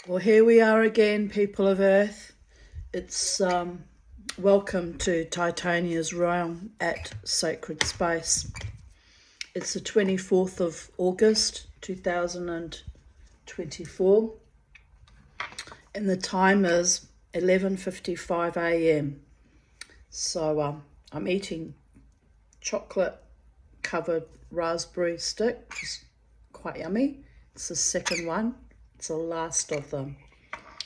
Well, here we are again, people of Earth. It's welcome to Titania's realm at Sacred Space. It's the 24th of August 2024 and the time is 11:55 a.m. So I'm eating chocolate covered raspberry stick, which is quite yummy. It's the second one. It's the last of them.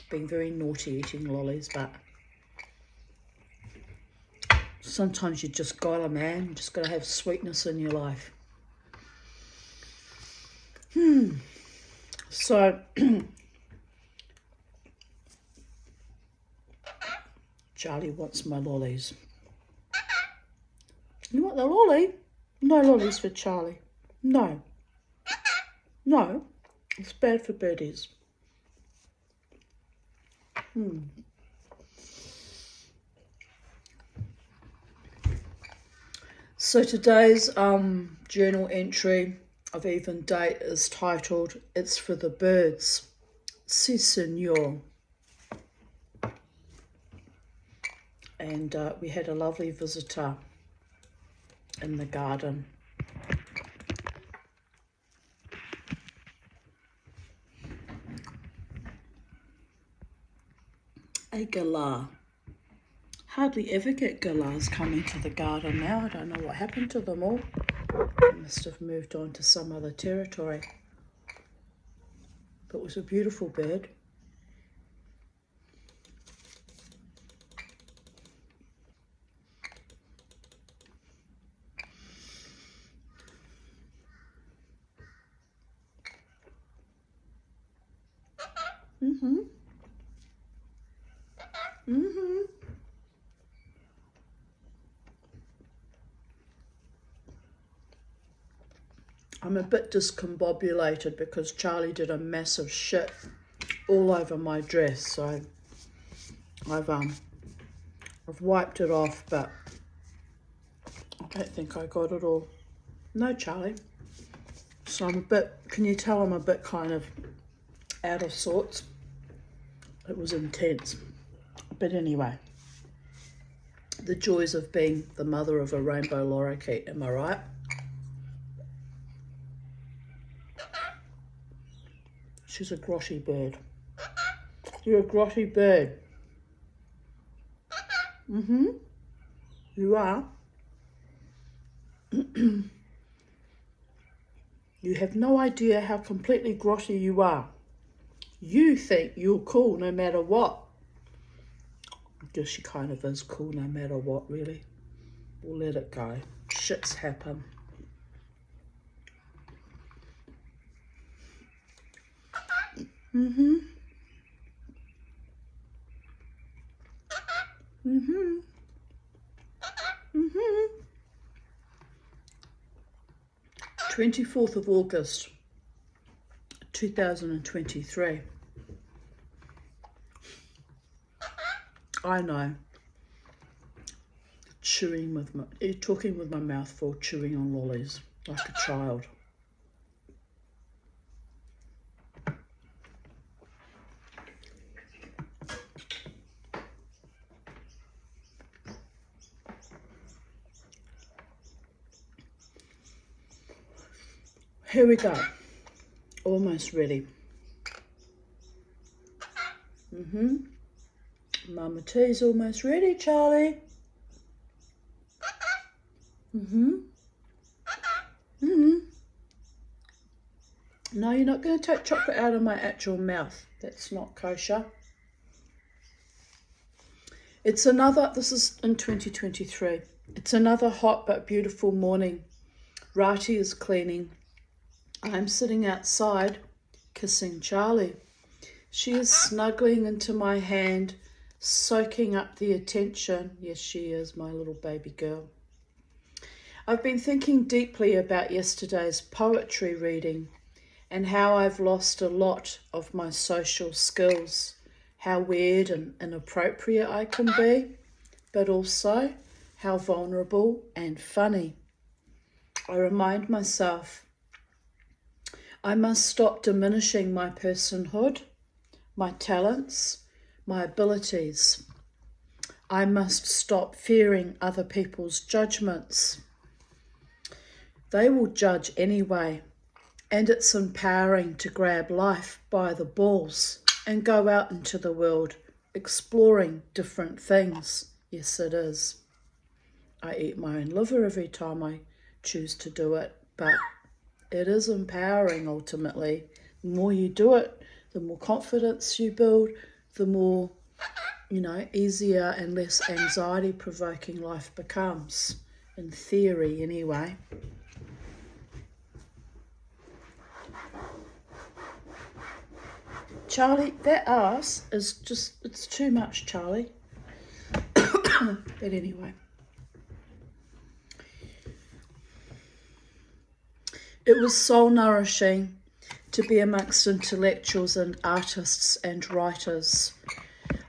Being very naughty eating lollies, but sometimes you just gotta, man. You just gotta have sweetness in your life. So Charlie wants my lollies. You want the lolly? No lollies for Charlie. No. No. It's bad for birdies. So today's journal entry of even date is titled "It's for the Birds." Si, senor. And we had a lovely visitor in the garden. A galah. Hardly ever get galahs coming to the garden now. I don't know what happened to them all. They must have moved on to some other territory. But it was a beautiful bird. I'm a bit discombobulated because Charlie did a massive shit all over my dress, so I've wiped it off, but I don't think I got it all. No, Charlie. So I'm a bit, can you tell I'm a bit kind of out of sorts? It was intense. But anyway, the joys of being the mother of a rainbow lorikeet, am I right? She's a grotty bird. You're a grotty bird. You are. You have no idea how completely grotty you are. You think you're cool no matter what. I guess she kind of is cool no matter what, really. We'll let it go. Shits happen. Mm-hmm. 24th of August 2023. I know. Talking with my mouth full, chewing on lollies like a child. Here we go. Almost ready. Mama T's almost ready, Charlie. No, you're not going to take chocolate out of my actual mouth. That's not kosher. This is in 2023. It's another hot but beautiful morning. Rati is cleaning. I'm sitting outside, kissing Charlie. She is snuggling into my hand, soaking up the attention. Yes, she is, my little baby girl. I've been thinking deeply about yesterday's poetry reading and how I've lost a lot of my social skills, how weird and inappropriate I can be, but also how vulnerable and funny. I remind myself I must stop diminishing my personhood, my talents, my abilities. I must stop fearing other people's judgments. They will judge anyway, and it's empowering to grab life by the balls and go out into the world exploring different things. Yes, it is. I eat my own liver every time I choose to do it, but it is empowering ultimately. The more you do it, the more confidence you build, the more, easier and less anxiety-provoking life becomes, in theory anyway. Charlie, that ass is just, it's too much, Charlie. But anyway. It was soul nourishing to be amongst intellectuals and artists and writers.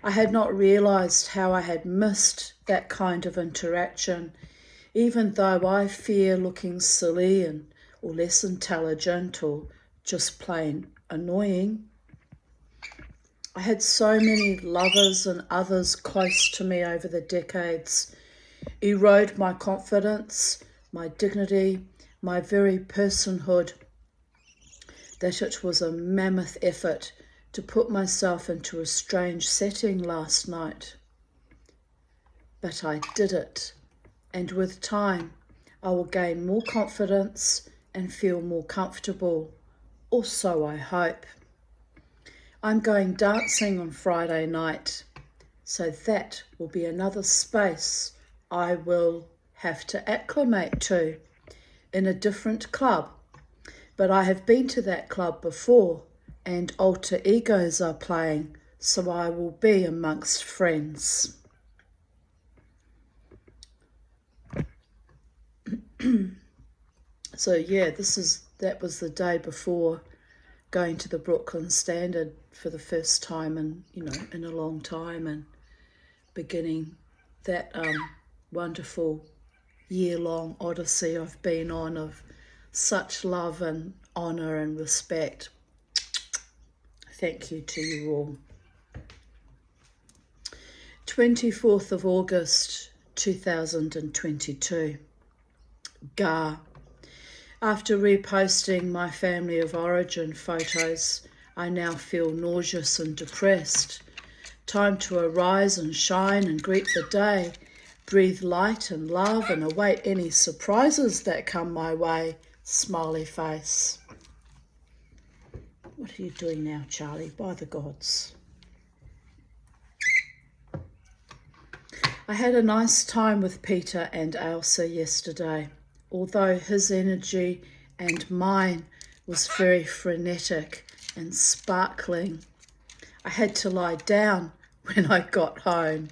I had not realised how I had missed that kind of interaction, even though I fear looking silly or less intelligent or just plain annoying. I had so many lovers and others close to me over the decades, erode my confidence, my dignity, my very personhood, that it was a mammoth effort to put myself into a strange setting last night. But I did it, and with time I will gain more confidence and feel more comfortable, or so I hope. I'm going dancing on Friday night, so that will be another space I will have to acclimate to in a different club. But I have been to that club before, and alter egos are playing, so I will be amongst friends. So yeah, that was the day before going to the Brooklyn Standard for the first time in a long time, and beginning that wonderful year-long odyssey I've been on of such love and honour and respect. Thank you to you all. 24th of August 2022. Ga. After reposting my family of origin photos, I now feel nauseous and depressed. Time to arise and shine and greet the day, breathe light and love and await any surprises that come my way. Smiley face. What are you doing now, Charlie? By the gods. I had a nice time with Peter and Elsa yesterday, although his energy and mine was very frenetic and sparkling. I had to lie down when I got home.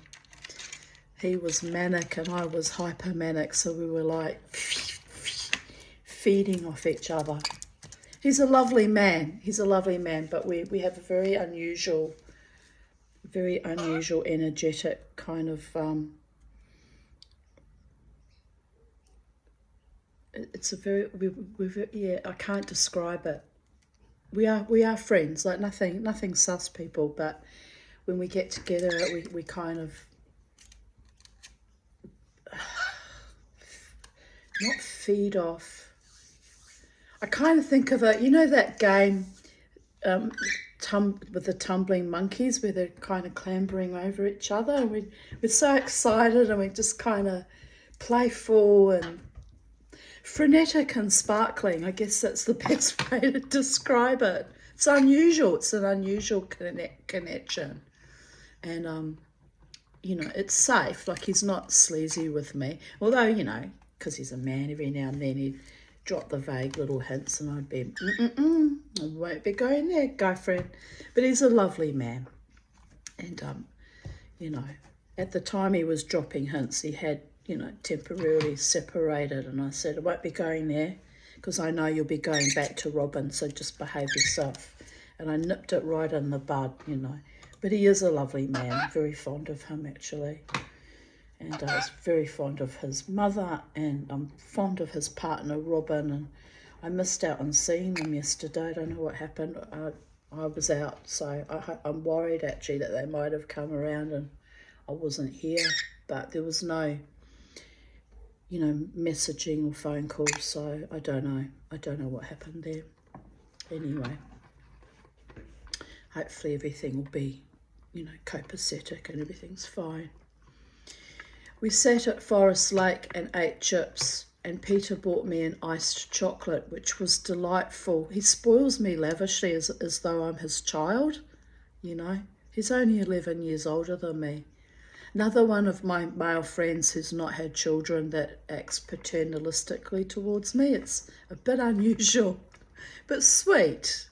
He was manic and I was hypermanic, so we were like feeding off each other. He's a lovely man, but we have a very unusual energetic kind of, it's a very, I can't describe it. We are friends, like nothing sus people, but when we get together, we kind of, not feed off. I kind of think of it, that game with the tumbling monkeys where they're kind of clambering over each other, and we're so excited and we're just kind of playful and frenetic and sparkling. I guess that's the best way to describe it. It's unusual. It's an unusual connection. And, it's safe. Like, he's not sleazy with me. Although, because he's a man, every now and then he'd drop the vague little hints and I'd be, I won't be going there, girlfriend. But he's a lovely man. And, at the time he was dropping hints, he had, temporarily separated. And I said, I won't be going there because I know you'll be going back to Robin, so just behave yourself. And I nipped it right in the bud, But he is a lovely man. I'm very fond of him, actually. And I was very fond of his mother, and I'm fond of his partner, Robin. And I missed out on seeing them yesterday. I don't know what happened. I was out, so I'm worried actually that they might have come around and I wasn't here, but there was no, you know, messaging or phone calls, so I don't know what happened there. Anyway, hopefully everything will be, you know, copacetic and everything's fine. We sat at Forest Lake and ate chips, and Peter bought me an iced chocolate, which was delightful. He spoils me lavishly as though I'm his child, you know. He's only 11 years older than me. Another one of my male friends who's not had children that acts paternalistically towards me. It's a bit unusual, but sweet.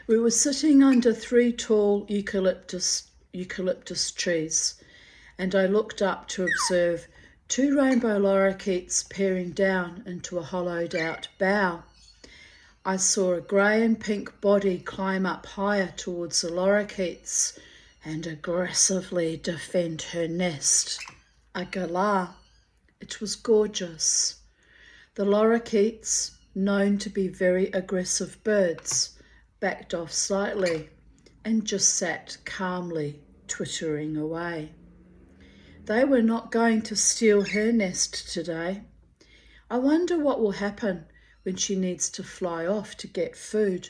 We were sitting under 3 tall eucalyptus trees, and I looked up to observe 2 rainbow lorikeets peering down into a hollowed out bough. I saw a grey and pink body climb up higher towards the lorikeets and aggressively defend her nest. A galah. It was gorgeous. The lorikeets, known to be very aggressive birds, backed off slightly and just sat calmly twittering away. They were not going to steal her nest today. I wonder what will happen when she needs to fly off to get food.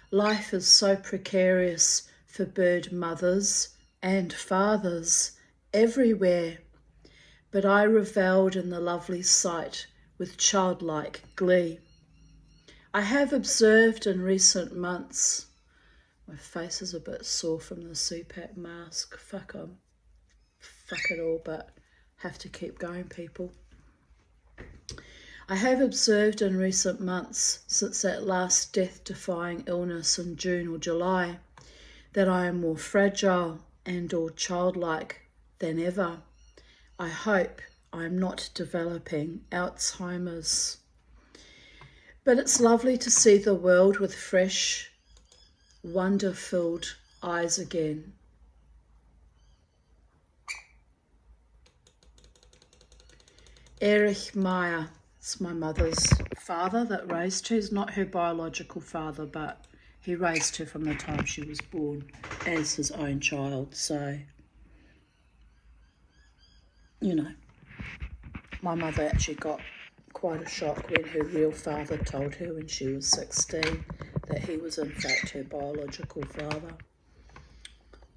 Life is so precarious for bird mothers and fathers everywhere, but I revelled in the lovely sight with childlike glee. I have observed in recent months, my face is a bit sore from the CPAP mask, fuck it all, but have to keep going, people. I have observed in recent months, since that last death-defying illness in June or July, that I am more fragile and or childlike than ever. I hope I am not developing Alzheimer's. But it's lovely to see the world with fresh, wonder-filled eyes again. Erich Meyer, it's my mother's father that raised her. He's not her biological father, but he raised her from the time she was born as his own child. So, you know, my mother actually got quite a shock when her real father told her when she was 16 that he was in fact her biological father.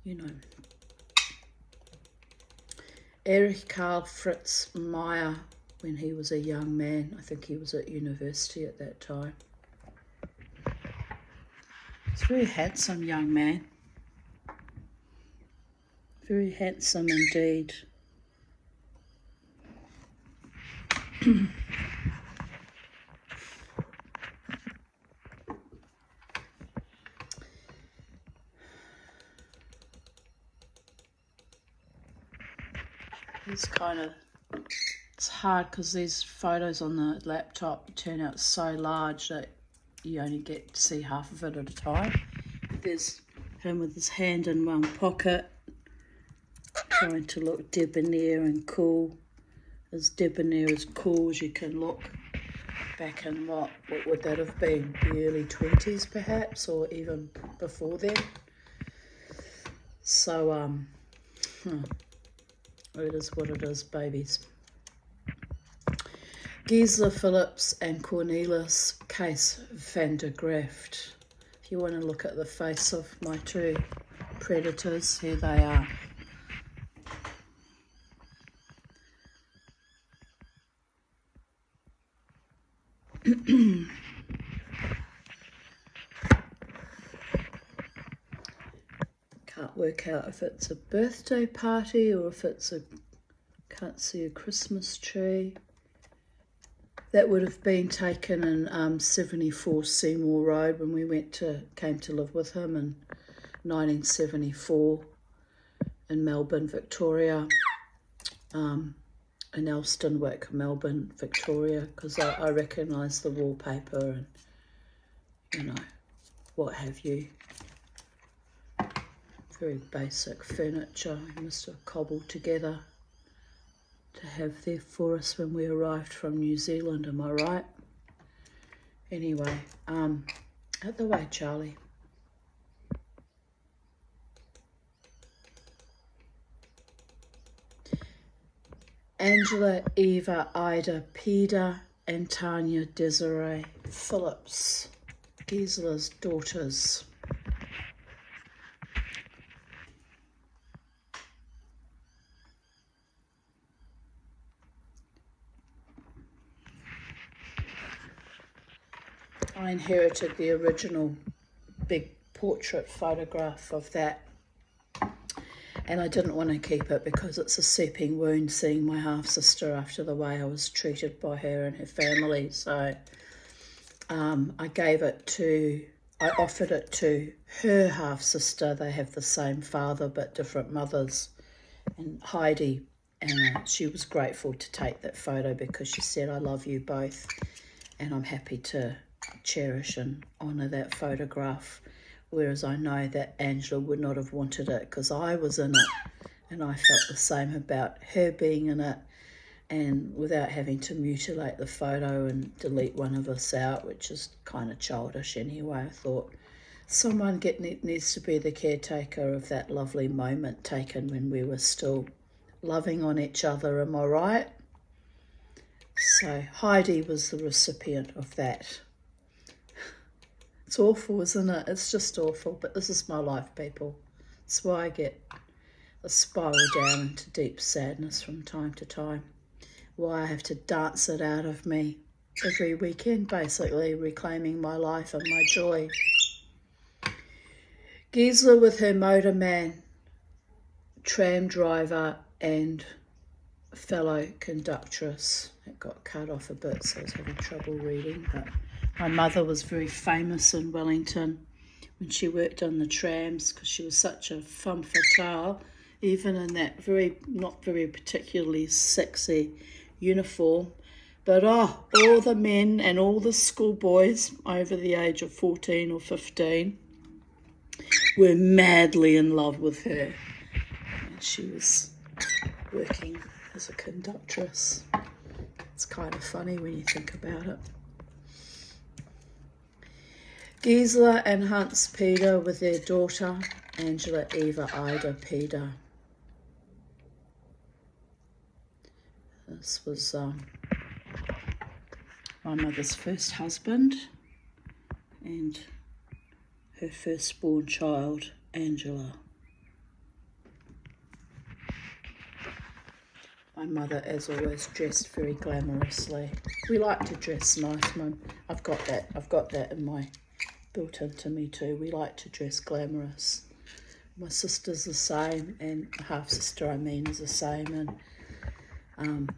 You know. Erich Karl Fritz Meyer, when he was a young man, I think he was at university at that time. He's a very handsome young man. Very handsome indeed. It's hard because these photos on the laptop turn out so large that you only get to see half of it at a time. There's him with his hand in one pocket, trying to look debonair and cool. As debonair as cool as you can look. Back in what would that have been? The early 20s perhaps, or even before then. So, it is what it is, babies. Gisela Phillips and Cornelis Kees van der Graft. If you want to look at the face of my 2 predators, here they are. Can't work out if it's a birthday party or if it's can't see a Christmas tree. That would have been taken in 74 Seymour Road when we came to live with him in 1974 in Melbourne, Victoria. In Elstonwick, Melbourne, Victoria, because I recognise the wallpaper and, you know, what have you. Very basic furniture I must have cobbled together to have there for us when we arrived from New Zealand, am I right? Anyway, out the way, Charlie. Angela, Eva, Ida, Peda, and Tanya Desiree Phillips, Gisela's daughters. I inherited the original big portrait photograph of that, and I didn't want to keep it because it's a seeping wound seeing my half-sister after the way I was treated by her and her family. So I offered it to her half-sister. They have the same father but different mothers, and Heidi, and she was grateful to take that photo because she said, I love you both and I'm happy to cherish and honour that photograph, whereas I know that Angela would not have wanted it because I was in it, and I felt the same about her being in it, and without having to mutilate the photo and delete one of us out, which is kind of childish anyway. I thought someone needs to be the caretaker of that lovely moment taken when we were still loving on each other, am I right? So Heidi was the recipient of that. It's awful, isn't it? It's just awful, but this is my life, people. That's why I get a spiral down into deep sadness from time to time. Why I have to dance it out of me every weekend, basically, reclaiming my life and my joy. Gisela with her motorman, tram driver and fellow conductress. It got cut off a bit, so I was having trouble reading, but my mother was very famous in Wellington when she worked on the trams because she was such a femme fatale, even in that not very particularly sexy uniform. But all the men and all the schoolboys over the age of 14 or 15 were madly in love with her. And she was working as a conductress. It's kind of funny when you think about it. Gisela and Hans Peda with their daughter, Angela, Eva, Ida, Peda. This was my mother's first husband and her firstborn child, Angela. My mother, as always, dressed very glamorously. We like to dress nice, Mum. I've got that in my built into me too. We like to dress glamorous. My sister's the same, and half sister is the same, and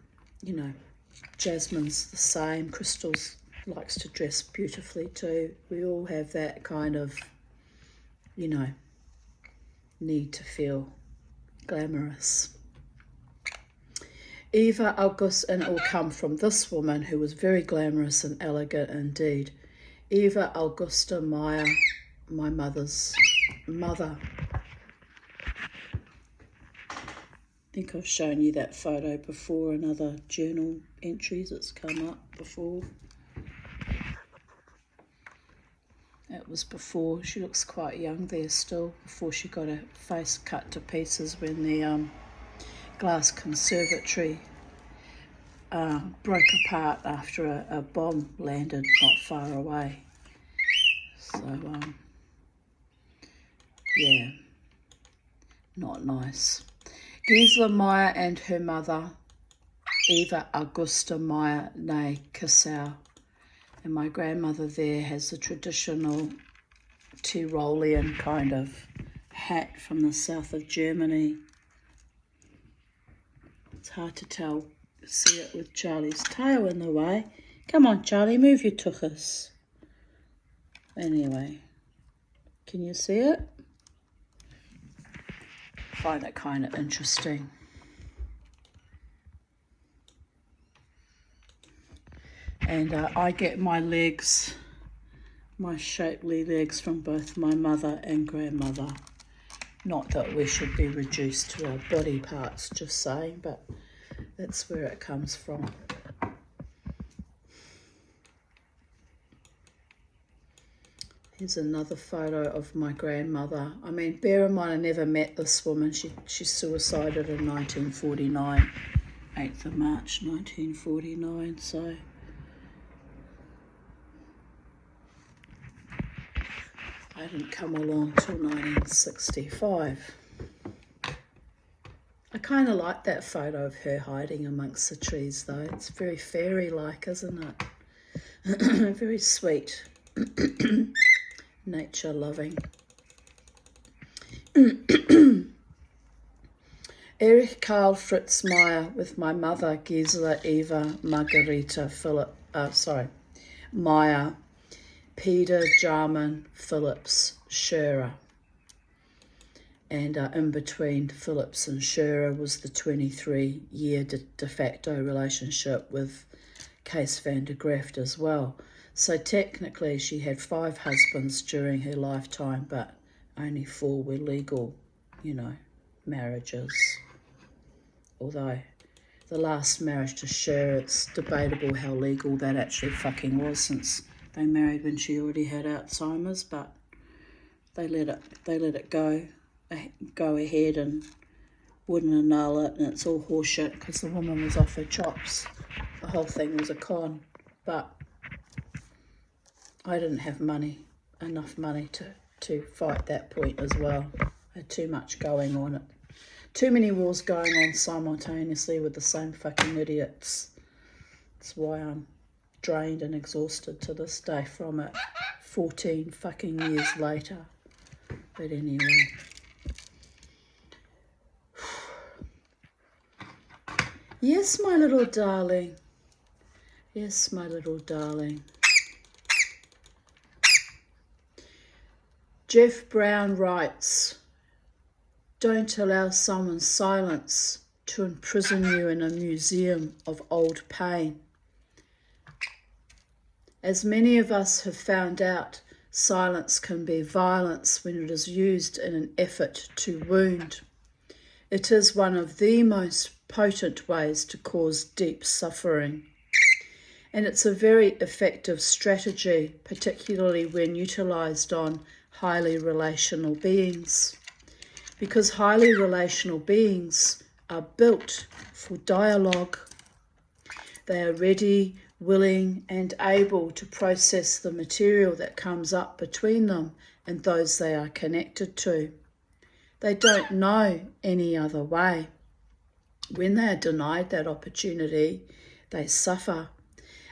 Jasmine's the same. Crystal's likes to dress beautifully too. We all have that kind of, need to feel glamorous. Eva August, and it will come from this woman who was very glamorous and elegant indeed. Eva Augusta Meyer, my mother's mother. I think I've shown you that photo before in other journal entries. It's come up before. It was before, she looks quite young there still, before she got her face cut to pieces when the glass conservatory broke apart after a bomb landed not far away. So, yeah, not nice. Gisela Meyer and her mother, Eva Augusta Meyer, née Kissau. And my grandmother there has a traditional Tyrolean kind of hat from the south of Germany. It's hard to tell, see it with Charlie's tail in the way. Come on, Charlie, move your tuchus. Anyway, can you see it? I find it kind of interesting. And I get my legs, my shapely legs from both my mother and grandmother. Not that we should be reduced to our body parts, just saying, but that's where it comes from. Here's another photo of my grandmother. I mean, bear in mind, I never met this woman. She suicided in 1949, 8th of March 1949, so... I didn't come along till 1965. I kind of like that photo of her hiding amongst the trees, though. It's very fairy-like, isn't it? Very sweet. Nature-loving. Erich Karl Fritz Meyer with my mother, Gisela Eva Margarita Meyer, Peter Jarman Phillips Scherer. And in between Phillips and Scherer was the 23-year de facto relationship with Kees van der Graft as well. So technically she had 5 husbands during her lifetime, but only 4 were legal, marriages. Although the last marriage to Scherer, it's debatable how legal that actually fucking was, since they married when she already had Alzheimer's, but they let it go ahead and wouldn't annul it, and it's all horseshit because the woman was off her chops. The whole thing was a con, but I didn't have enough money to fight that point as well. I had too much going on. Too many wars going on simultaneously with the same fucking idiots. That's why I'm drained and exhausted to this day from it, 14 fucking years later. But anyway. Yes, my little darling. Yes, my little darling. Jeff Brown writes, "Don't allow someone's silence to imprison you in a museum of old pain. As many of us have found out, silence can be violence when it is used in an effort to wound. It is one of the most potent ways to cause deep suffering. And it's a very effective strategy, particularly when utilised on highly relational beings. Because highly relational beings are built for dialogue. They are ready, willing and able to process the material that comes up between them and those they are connected to. They don't know any other way. When they are denied that opportunity, they suffer.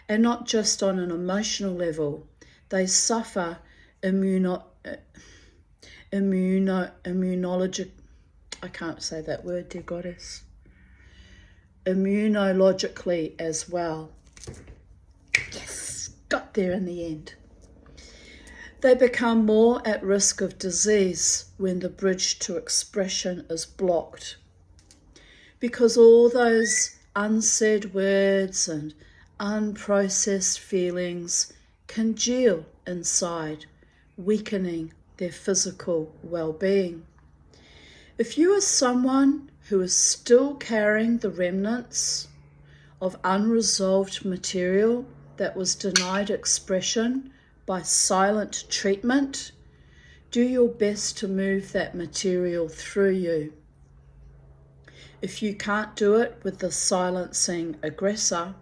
And not just on an emotional level. They suffer immunologic. I can't say that word, dear goddess. Immunologically as well. Yes, got there in the end. They become more at risk of disease when the bridge to expression is blocked. Because all those unsaid words and unprocessed feelings congeal inside, weakening their physical well-being. If you are someone who is still carrying the remnants of unresolved material that was denied expression by silent treatment, do your best to move that material through you. If you can't do it with the silencing aggressor,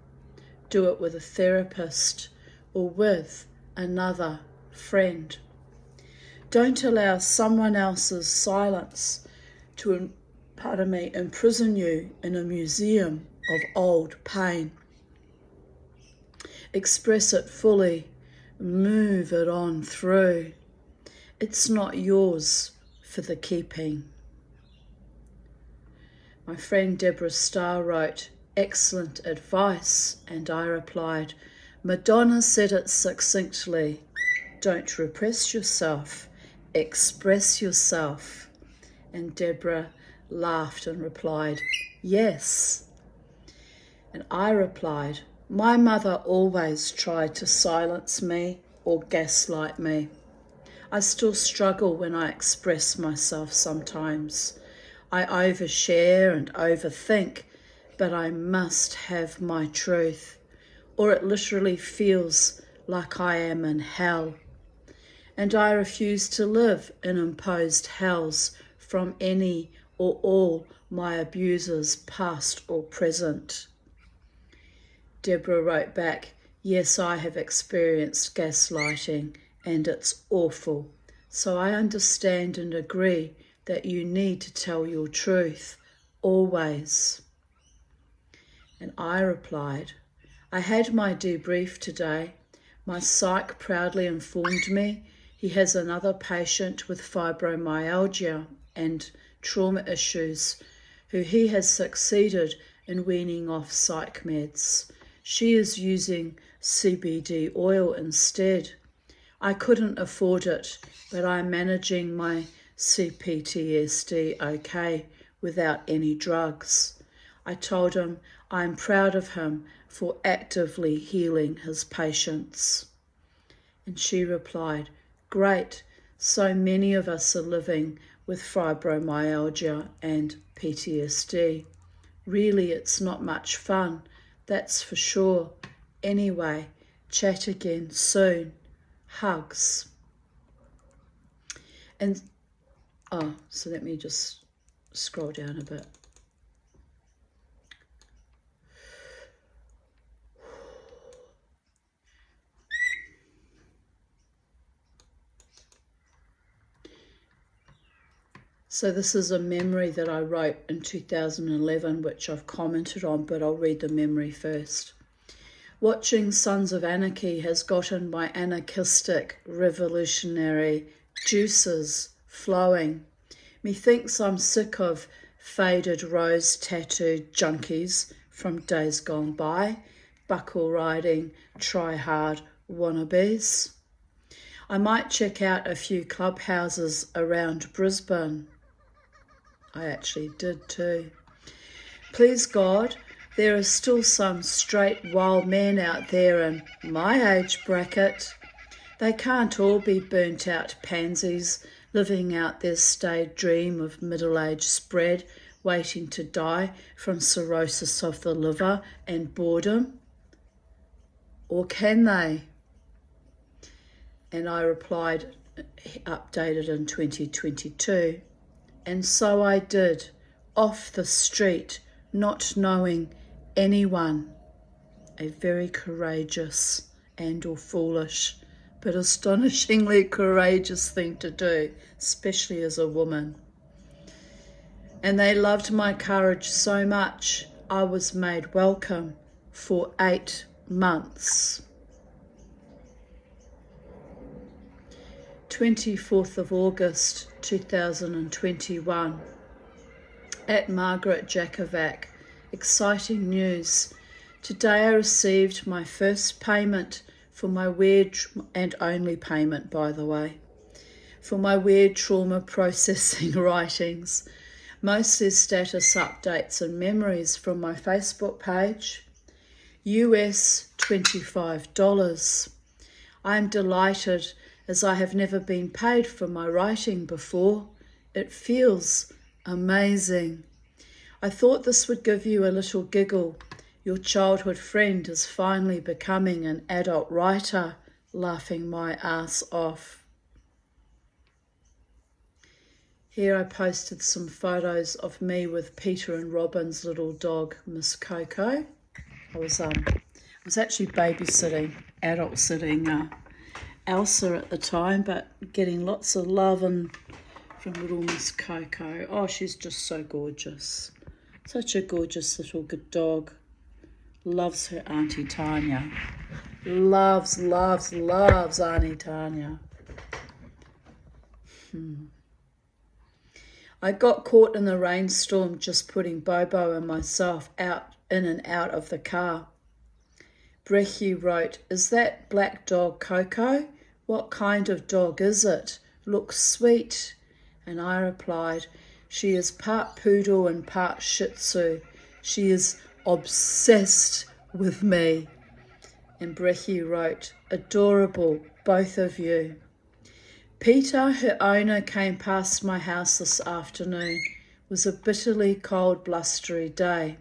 do it with a therapist or with another friend. Don't allow someone else's silence to imprison you in a museum of old pain. Express it fully, move it on through. It's not yours for the keeping. My friend Deborah Starr wrote, "Excellent advice," and I replied, "Madonna said it succinctly. Don't repress yourself, express yourself." And Deborah laughed and replied, "Yes." And I replied, "My mother always tried to silence me or gaslight me. I still struggle when I express myself sometimes. I overshare and overthink, but I must have my truth, or it literally feels like I am in hell. and I refuse to live in imposed hells from any or all my abusers, past or present. Deborah wrote back, yes, I have experienced gaslighting and it's awful. So I understand and agree that you need to tell your truth, always. And I replied, I had my debrief today. My psych proudly informed me he has another patient with fibromyalgia and trauma issues who he has succeeded in weaning off psych meds. She is using CBD oil instead. I couldn't afford it, but I'm managing my CPTSD okay without any drugs. I told him I'm proud of him for actively healing his patients. And she replied, great, so many of us are living with fibromyalgia and PTSD. Really, it's not much fun, that's for sure. Anyway, chat again soon. Hugs. And, so let me just scroll down a bit. So this is a memory that I wrote in 2011, which I've commented on, but I'll read the memory first. Watching Sons of Anarchy has gotten my anarchistic, revolutionary juices flowing. Methinks I'm sick of faded rose tattooed junkies from days gone by, buckle riding, try hard wannabes. I might check out a few clubhouses around Brisbane. I actually did too. Please God, there are still some straight wild men out there in my age bracket. They can't all be burnt out pansies living out their staid dream of middle-age spread, waiting to die from cirrhosis of the liver and boredom. Or can they? And I replied, updated in 2022. And so I did, off the street, not knowing anyone. A very courageous and or foolish, but astonishingly courageous thing to do, especially as a woman. And they loved my courage so much, I was made welcome for 8 months. 24th of August 2021 at Margaret Jakovac. Exciting news. Today I received my first payment for my weird, and only payment by the way, for my weird trauma processing writings. Mostly status updates and memories from my Facebook page. US $25. I'm delighted as I have never been paid for my writing before. It feels amazing. I thought this would give you a little giggle. Your childhood friend is finally becoming an adult writer, laughing my ass off. Here I posted some photos of me with Peter and Robin's little dog, Miss Coco. I was actually adult sitting Elsa at the time, but getting lots of love from little Miss Coco. Oh, she's just so gorgeous. Such a gorgeous little good dog. Loves her Auntie Tanya. Loves Auntie Tanya. I got caught in the rainstorm just putting Bobo and myself in and out of the car. Brechy wrote, is that black dog Coco? What kind of dog is it? Looks sweet. And I replied, she is part poodle and part shih tzu. She is obsessed with me. And Brechy wrote, adorable, both of you. Peter, her owner, came past my house this afternoon. It was a bitterly cold, blustery day.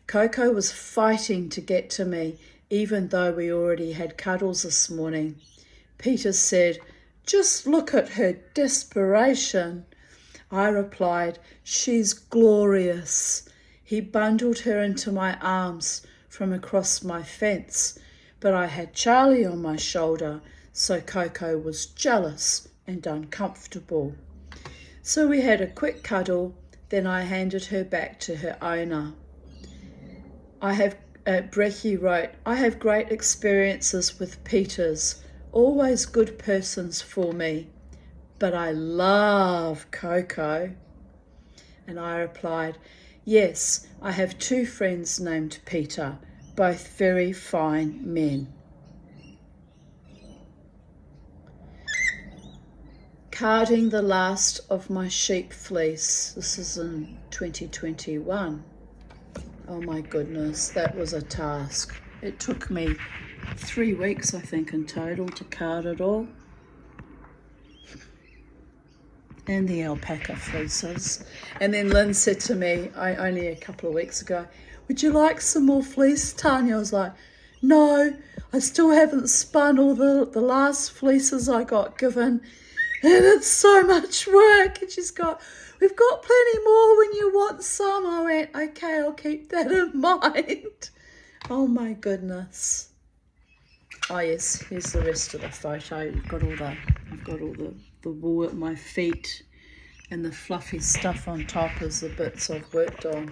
Coco was fighting to get to me, even though we already had cuddles this morning. Peter said, Just look at her desperation. I replied, she's glorious. He bundled her into my arms from across my fence, but I had Charlie on my shoulder, so Coco was jealous and uncomfortable. So we had a quick cuddle, then I handed her back to her owner. Brecky wrote, I have great experiences with Peters, always good persons for me, but I love Coco. And I replied, yes, I have 2 friends named Peter, both very fine men. Carding the last of my sheep fleece. This is in 2021. Oh my goodness, that was a task. It took me 3 weeks, I think, in total to card it all. And the alpaca fleeces. And then Lynn said to me, only a couple of weeks ago, would you like some more fleece, Tanya? I was like, no, I still haven't spun all the last fleeces I got given. And it's so much work. And she's got, we've got plenty more when you want some. I went, okay, I'll keep that in mind. Oh my goodness. Oh yes, here's the rest of the photo. I've got all the wool at my feet, and the fluffy stuff on top is the bits I've worked on.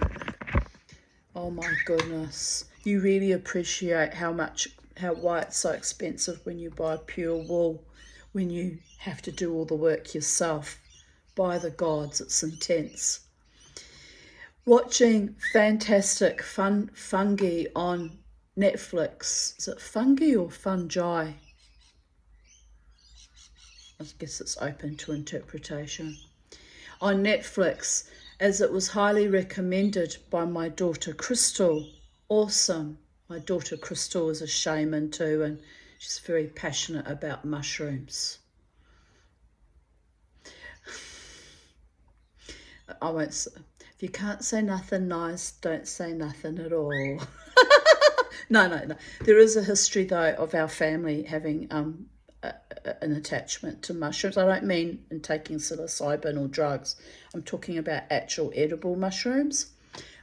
Oh my goodness. You really appreciate why it's so expensive when you buy pure wool, when you have to do all the work yourself. By the gods, it's intense. Watching fantastic fungi on Netflix. Is it fungi or fungi? I guess it's open to interpretation. On Netflix, as it was highly recommended by my daughter Crystal. Awesome. My daughter Crystal is a shaman too, and she's very passionate about mushrooms. If you can't say nothing nice, don't say nothing at all. No. There is a history, though, of our family having an attachment to mushrooms. I don't mean in taking psilocybin or drugs. I'm talking about actual edible mushrooms.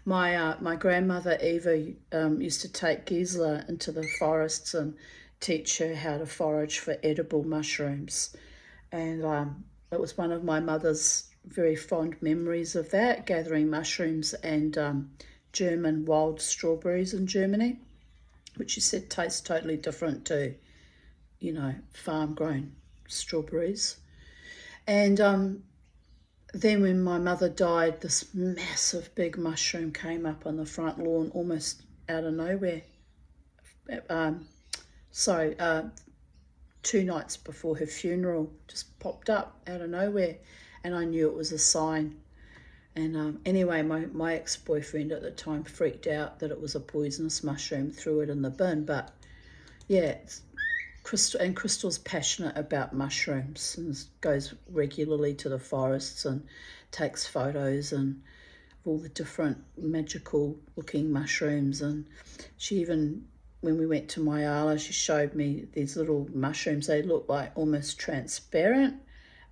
My grandmother Eva used to take Gisela into the forests and teach her how to forage for edible mushrooms. And it was one of my mother's very fond memories of that, gathering mushrooms and German wild strawberries in Germany, which she said tastes totally different to, farm-grown strawberries. And then when my mother died, this massive big mushroom came up on the front lawn almost out of nowhere. 2 nights before her funeral, just popped up out of nowhere, and I knew it was a sign. And anyway, my ex-boyfriend at the time freaked out that it was a poisonous mushroom, threw it in the bin. But yeah, Crystal's passionate about mushrooms and goes regularly to the forests and takes photos and all the different magical looking mushrooms. And she even, when we went to Myala, she showed me these little mushrooms. They look like almost transparent,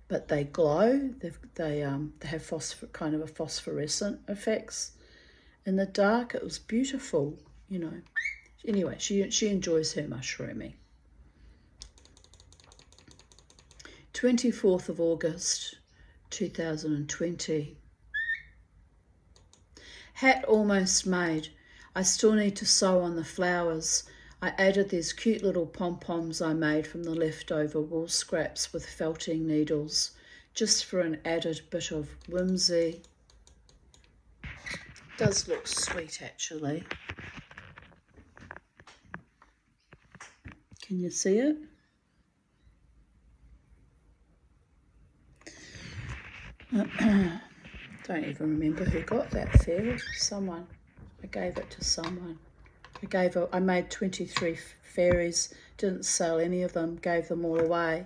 but they glow. They have kind of a phosphorescent effects in the dark. It was beautiful, Anyway, she enjoys her mushrooming. 24th of August, 2020. Hat almost made. I still need to sew on the flowers. I added these cute little pom-poms I made from the leftover wool scraps with felting needles, just for an added bit of whimsy. Does look sweet, actually. Can you see it? Don't even remember who got that fairy. Someone. I gave it to someone. I made 23 fairies, didn't sell any of them, gave them all away.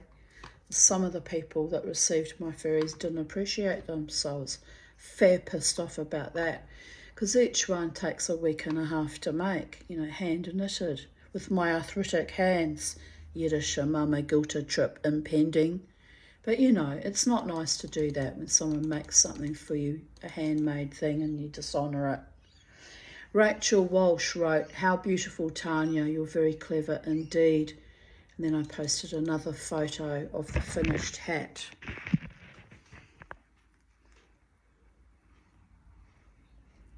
Some of the people that received my fairies didn't appreciate them, so I was fair pissed off about that, because each one takes a week and a half to make, hand knitted, with my arthritic hands. Yiddische Mama guilt trip impending. But you know, it's not nice to do that when someone makes something for you, a handmade thing, and you dishonour it. Rachel Walsh wrote, "How beautiful, Tanya, you're very clever indeed." And then I posted another photo of the finished hat.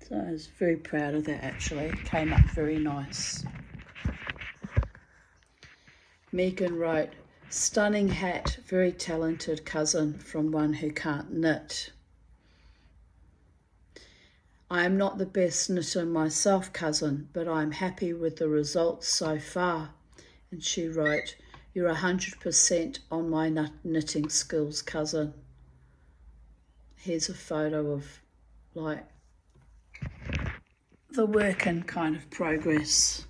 So I was very proud of that actually. It came up very nice. Megan wrote, "Stunning hat, very talented cousin from one who can't knit." "I am not the best knitter myself, cousin, but I am happy with the results so far." And she wrote, "You're 100% on my knitting skills, cousin." Here's a photo of like the work in kind of progress.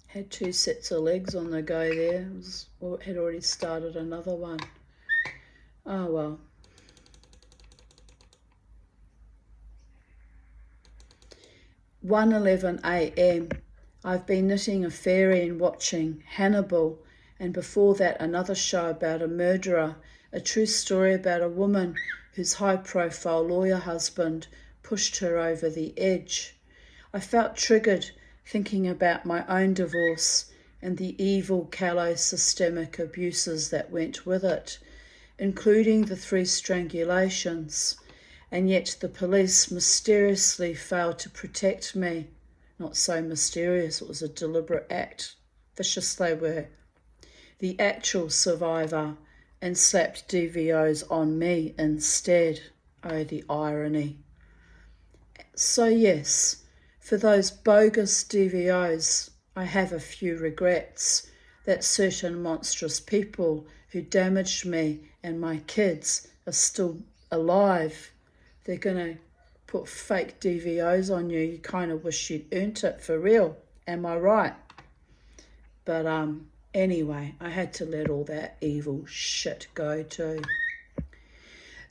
Had 2 sets of legs on the go there. Had already started another one. Oh well. "1:11 a.m. I've been knitting a fairy and watching Hannibal, and before that another show about a murderer, a true story about a woman whose high-profile lawyer husband pushed her over the edge. I felt triggered thinking about my own divorce and the evil, callow, systemic abuses that went with it, including the 3 strangulations, and yet the police mysteriously failed to protect me. Not so mysterious, it was a deliberate act. Vicious they were. The actual survivor, and slapped DVOs on me instead. Oh, the irony. So yes, for those bogus DVOs, I have a few regrets that certain monstrous people who damaged me and my kids are still alive. They're going to put fake DVOs on you. You kind of wish you'd earned it for real. Am I right? But anyway, I had to let all that evil shit go too.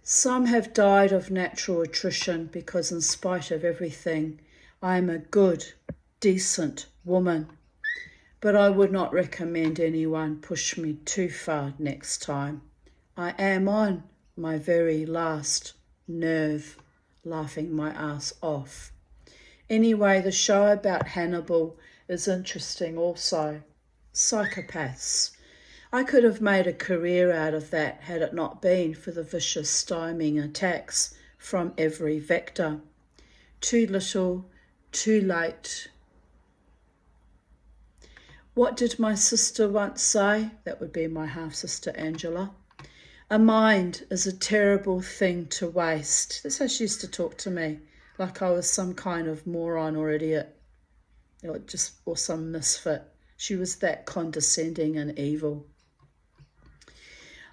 Some have died of natural attrition because in spite of everything, I am a good, decent woman. But I would not recommend anyone push me too far next time. I am on my very last nerve, laughing my ass off. Anyway, the show about Hannibal is interesting also. Psychopaths. I could have made a career out of that had it not been for the vicious stymieing attacks from every vector. Too little, too late. What did my sister once say? That would be my half-sister Angela. A mind is a terrible thing to waste. That's how she used to talk to me, like I was some kind of moron or idiot, or some misfit. She was that condescending and evil.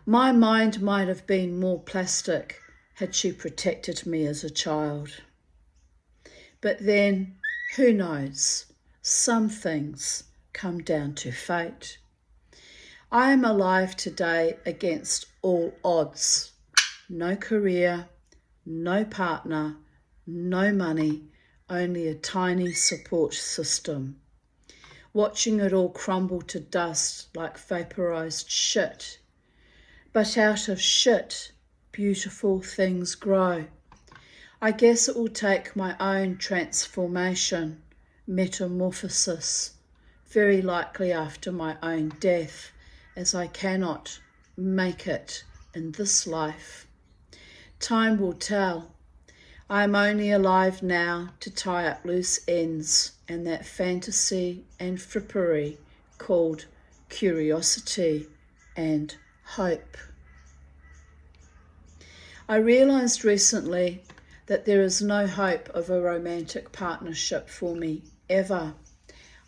My mind might have been more plastic had she protected me as a child. But then, who knows? Some things come down to fate. I am alive today against all odds. No career, no partner, no money, only a tiny support system. Watching it all crumble to dust like vaporized shit. But out of shit, beautiful things grow. I guess it will take my own transformation, metamorphosis, very likely after my own death, as I cannot make it in this life. Time will tell. I am only alive now to tie up loose ends and that fantasy and frippery called curiosity and hope. I realised recently that there is no hope of a romantic partnership for me, ever.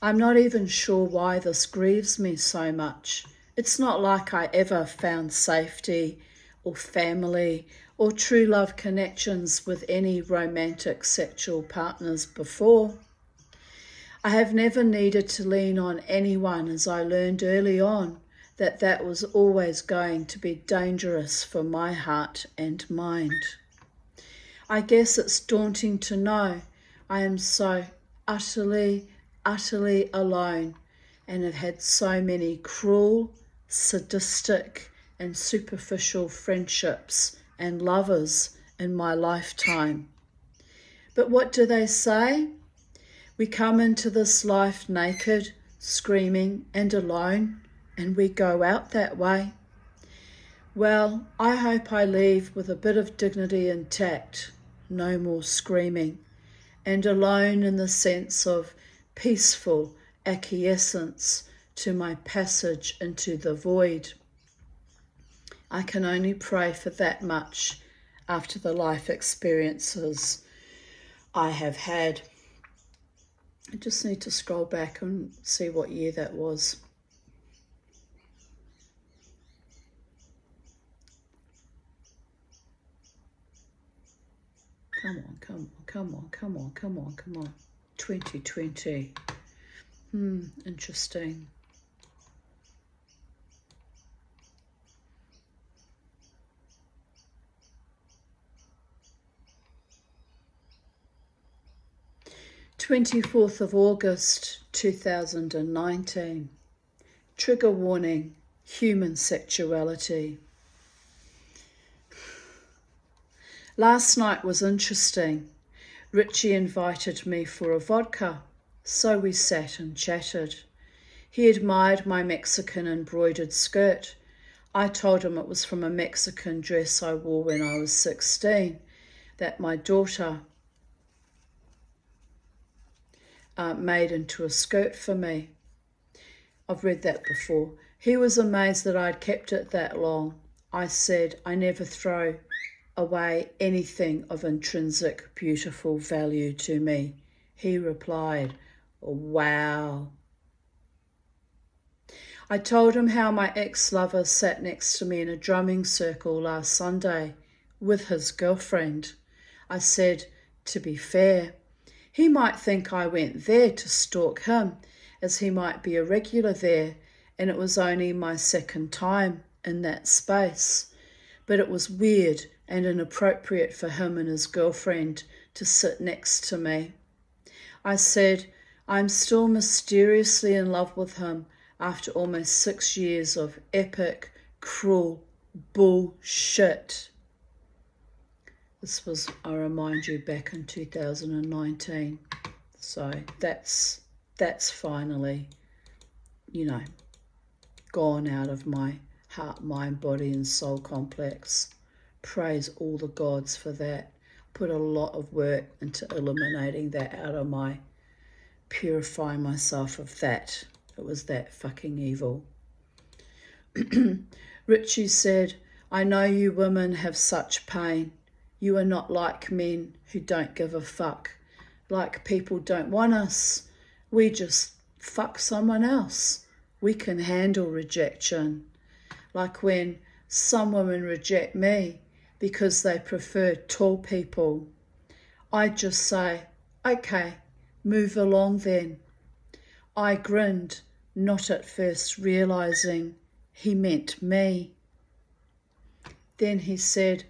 I'm not even sure why this grieves me so much. It's not like I ever found safety or family or true love connections with any romantic sexual partners before. I have never needed to lean on anyone, as I learned early on that was always going to be dangerous for my heart and mind. I guess it's daunting to know I am so utterly, utterly alone and have had so many cruel, sadistic and superficial friendships and lovers in my lifetime. But what do they say? We come into this life naked, screaming and alone, and we go out that way. Well, I hope I leave with a bit of dignity intact, no more screaming, and alone in the sense of peaceful acquiescence to my passage into the void. I can only pray for that much after the life experiences I have had. I just need to scroll back and see what year that was. Come on. 2020. Interesting. August 2019. Trigger warning, human sexuality. Last night was interesting. Richie invited me for a vodka, so we sat and chatted. He admired my Mexican embroidered skirt. I told him it was from a Mexican dress I wore when I was 16, that my daughter made into a skirt for me. I've read that before. He was amazed that I'd kept it that long. I said, I never throw away anything of intrinsic, beautiful value to me. He replied, wow. I told him how my ex-lover sat next to me in a drumming circle last Sunday with his girlfriend. I said, to be fair, he might think I went there to stalk him, as he might be a regular there, and it was only my second time in that space. But it was weird and inappropriate for him and his girlfriend to sit next to me. I said, I'm still mysteriously in love with him after almost 6 years of epic, cruel bullshit. This was, I remind you, back in 2019. So that's finally, gone out of my heart, mind, body and soul complex. Praise all the gods for that. Put a lot of work into eliminating that out of purifying myself of that. It was that fucking evil. Richie said, I know you women have such pain. You are not like men who don't give a fuck. Like people don't want us. We just fuck someone else. We can handle rejection. Like when some women reject me because they prefer tall people. I just say, okay, move along then. I grinned, not at first realizing he meant me. Then he said,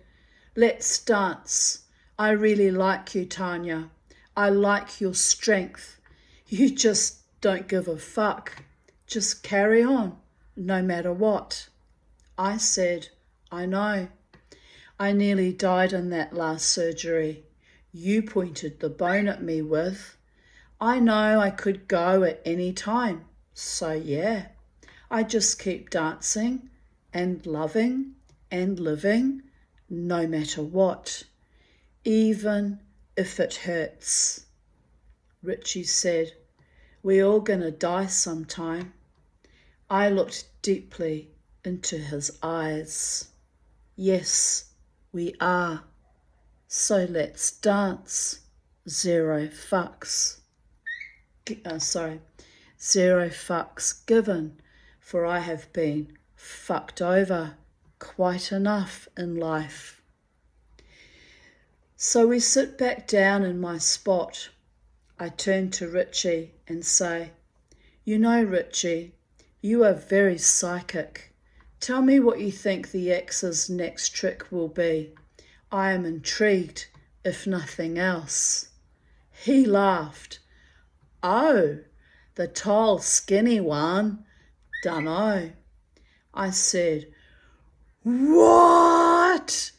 let's dance. I really like you, Tanya. I like your strength. You just don't give a fuck. Just carry on, no matter what. I said, I know. I nearly died in that last surgery. You pointed the bone at me with. I know I could go at any time. So yeah, I just keep dancing and loving and living no matter what, even if it hurts. Richie said, we all gonna die sometime. I looked deeply into his eyes. Yes, we are. So let's dance. Zero fucks given, for I have been fucked over quite enough in life. So we sit back down in my spot. I turn to Richie and say, you know, Richie, you are very psychic. Tell me what you think the ex's next trick will be. I am intrigued if nothing else. He laughed. Oh, the tall, skinny one? Dunno. I said, What?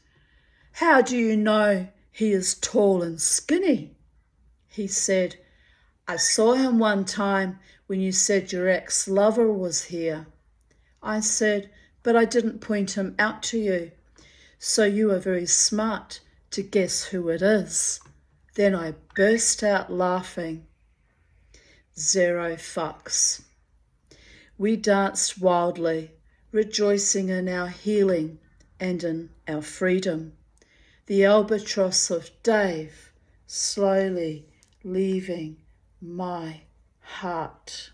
How do you know he is tall and skinny? He said, I saw him one time when you said your ex-lover was here. I said, but I didn't point him out to you, so you are very smart to guess who it is. Then I burst out laughing. Zero fucks. We danced wildly, rejoicing in our healing and in our freedom. The albatross of Dave slowly leaving my heart.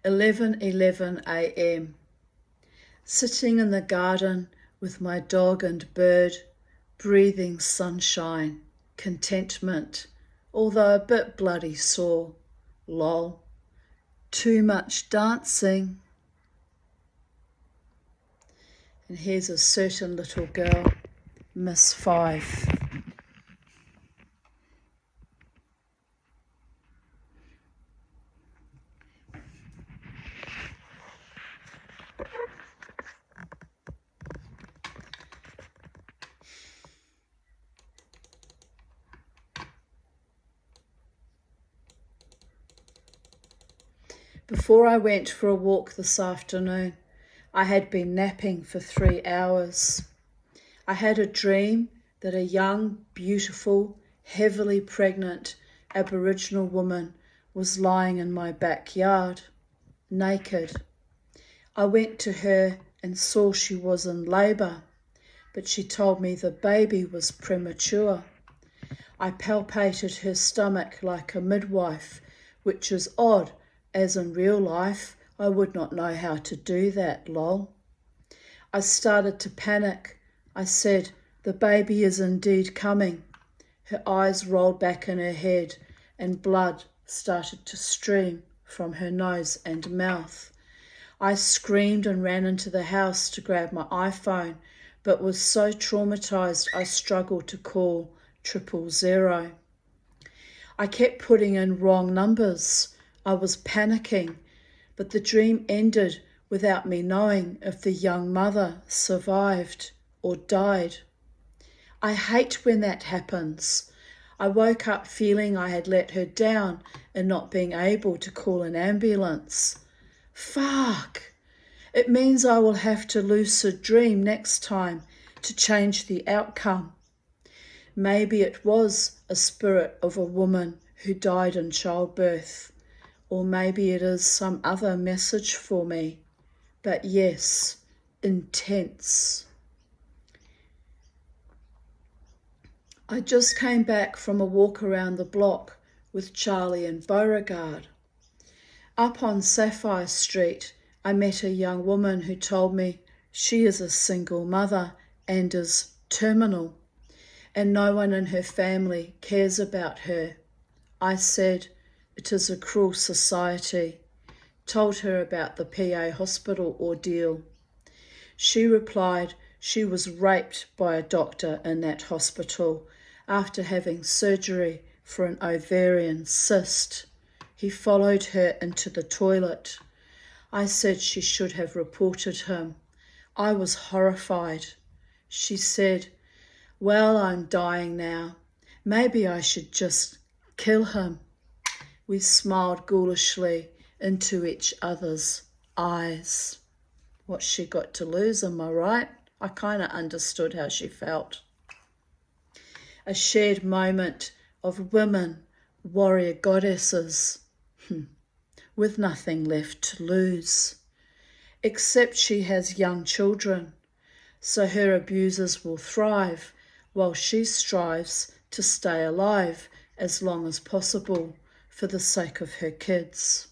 11:11 a.m. Sitting in the garden with my dog and bird, breathing sunshine, contentment, although a bit bloody sore. Lol. Too much dancing. And here's a certain little girl, Miss 5. Before I went for a walk this afternoon, I had been napping for 3 hours. I had a dream that a young, beautiful, heavily pregnant Aboriginal woman was lying in my backyard, naked. I went to her and saw she was in labour, but she told me the baby was premature. I palpated her stomach like a midwife, which is odd, as in real life I would not know how to do that, lol. I started to panic. I said, the baby is indeed coming. Her eyes rolled back in her head and blood started to stream from her nose and mouth. I screamed and ran into the house to grab my iPhone, but was so traumatized I struggled to call 000. I kept putting in wrong numbers. I was panicking, but the dream ended without me knowing if the young mother survived or died. I hate when that happens. I woke up feeling I had let her down and not being able to call an ambulance. Fuck! It means I will have to lucid dream next time to change the outcome. Maybe it was a spirit of a woman who died in childbirth, or maybe it is some other message for me. But yes, intense. I just came back from a walk around the block with Charlie and Beauregard. Up on Sapphire Street, I met a young woman who told me she is a single mother and is terminal, and no one in her family cares about her. I said, it is a cruel society. Told her about the PA hospital ordeal. She replied she was raped by a doctor in that hospital after having surgery for an ovarian cyst. He followed her into the toilet. I said she should have reported him. I was horrified. She said, well, I'm dying now. Maybe I should just kill him. We smiled ghoulishly into each other's eyes. What's she got to lose, am I right? I kind of understood how she felt. A shared moment of women, warrior goddesses, with nothing left to lose. Except she has young children, so her abusers will thrive while she strives to stay alive as long as possible for the sake of her kids.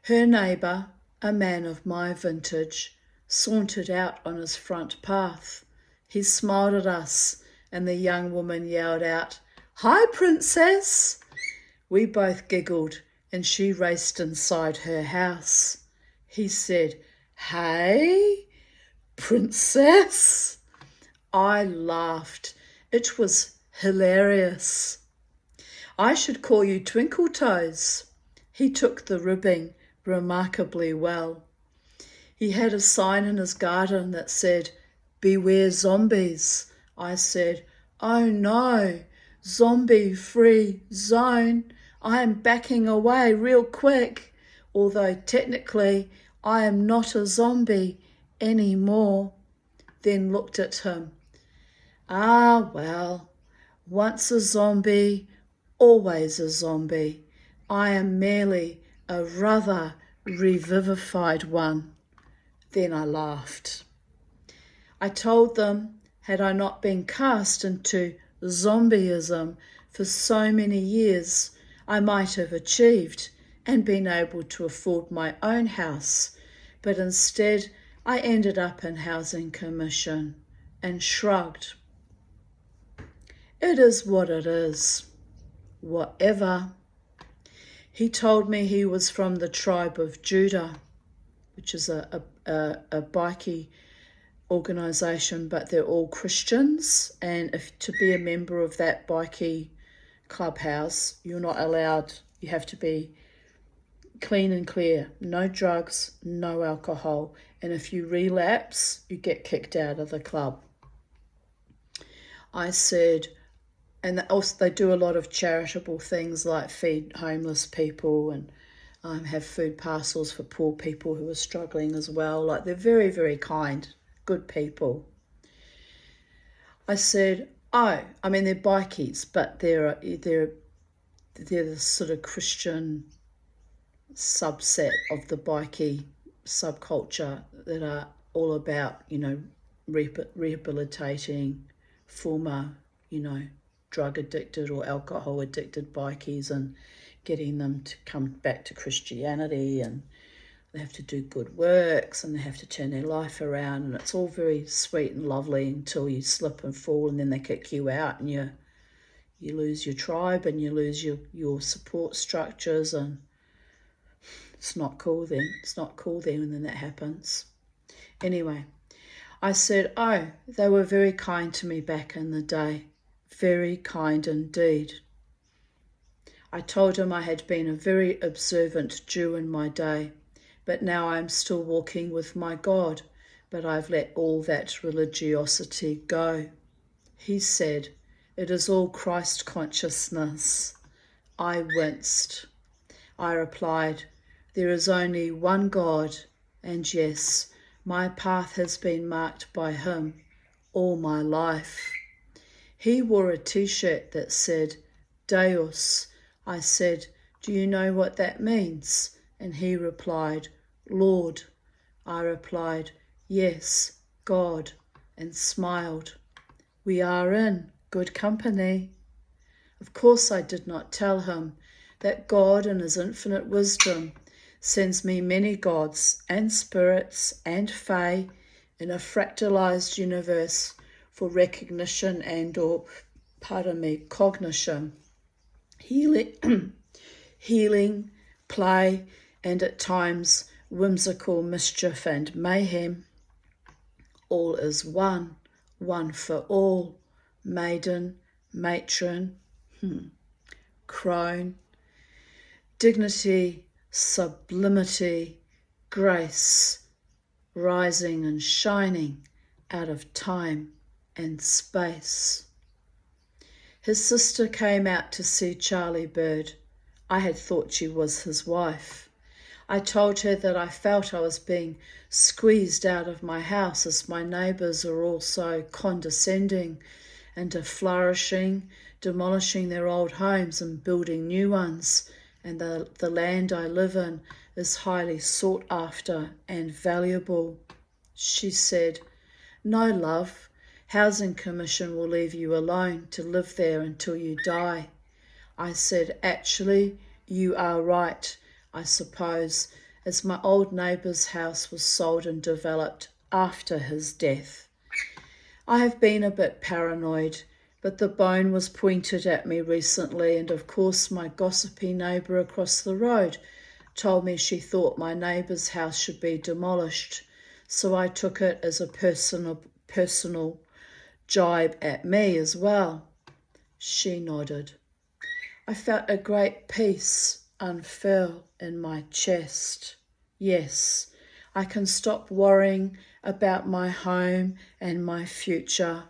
Her neighbour, a man of my vintage, sauntered out on his front path. He smiled at us and the young woman yelled out, "Hi, princess!" We both giggled and she raced inside her house. He said, Hey, princess. I laughed. It was hilarious. I should call you Twinkle Toes. He took the ribbing remarkably well. He had a sign in his garden that said, "Beware zombies." I said, "Oh no, zombie-free zone. I am backing away real quick, although technically I am not a zombie anymore." Then looked at him. Ah, well, once a zombie, always a zombie. I am merely a rather revivified one. Then I laughed. I told them, had I not been cast into zombieism for so many years, I might have achieved and been able to afford my own house, but instead I ended up in Housing Commission and shrugged. It is what it is. Whatever. He told me he was from the tribe of Judah, which is a bikie organisation, but they're all Christians, and if to be a member of that bikie clubhouse, you're not allowed, you have to be clean and clear, no drugs, no alcohol, and if you relapse, you get kicked out of the club. I said, and also they do a lot of charitable things like feed homeless people and have food parcels for poor people who are struggling as well. Like, they're very, very kind, good people. I said, oh, I mean, they're bikies, but they're the sort of Christian subset of the bikie subculture that are all about, rehabilitating former, drug addicted or alcohol addicted bikies and getting them to come back to Christianity, and they have to do good works and they have to turn their life around, and it's all very sweet and lovely until you slip and fall, and then they kick you out and you lose your tribe and you lose your support structures, and it's not cool then. It's not cool then when that happens. Anyway, I said, oh, they were very kind to me back in the day. Very kind indeed. I told him I had been a very observant Jew in my day, but now I am still walking with my God, but I've let all that religiosity go. He said, it is all Christ consciousness. I winced. I replied, there is only one God, and yes, my path has been marked by him all my life. He wore a t-shirt that said, Deus. I said, do you know what that means? And he replied, Lord. I replied, yes, God, and smiled. We are in good company. Of course I did not tell him that God in his infinite wisdom sends me many gods and spirits and fae in a fractalized universe for recognition and cognition, healing, play, and at times whimsical mischief and mayhem. All is one for all, maiden, matron, crone, dignity, sublimity, grace, rising and shining out of time and space. His sister came out to see Charlie Bird. I had thought she was his wife. I told her that I felt I was being squeezed out of my house as my neighbours are all so condescending and are flourishing, demolishing their old homes and building new ones, and the land I live in is highly sought after and valuable. She said, no, love, Housing Commission will leave you alone to live there until you die. I said, actually, you are right, I suppose, as my old neighbour's house was sold and developed after his death. I have been a bit paranoid, but the bone was pointed at me recently, and of course my gossipy neighbour across the road told me she thought my neighbour's house should be demolished so I took it as a personal jibe at me as well. She nodded. I felt a great peace unfurl in my chest. Yes, I can stop worrying about my home and my future.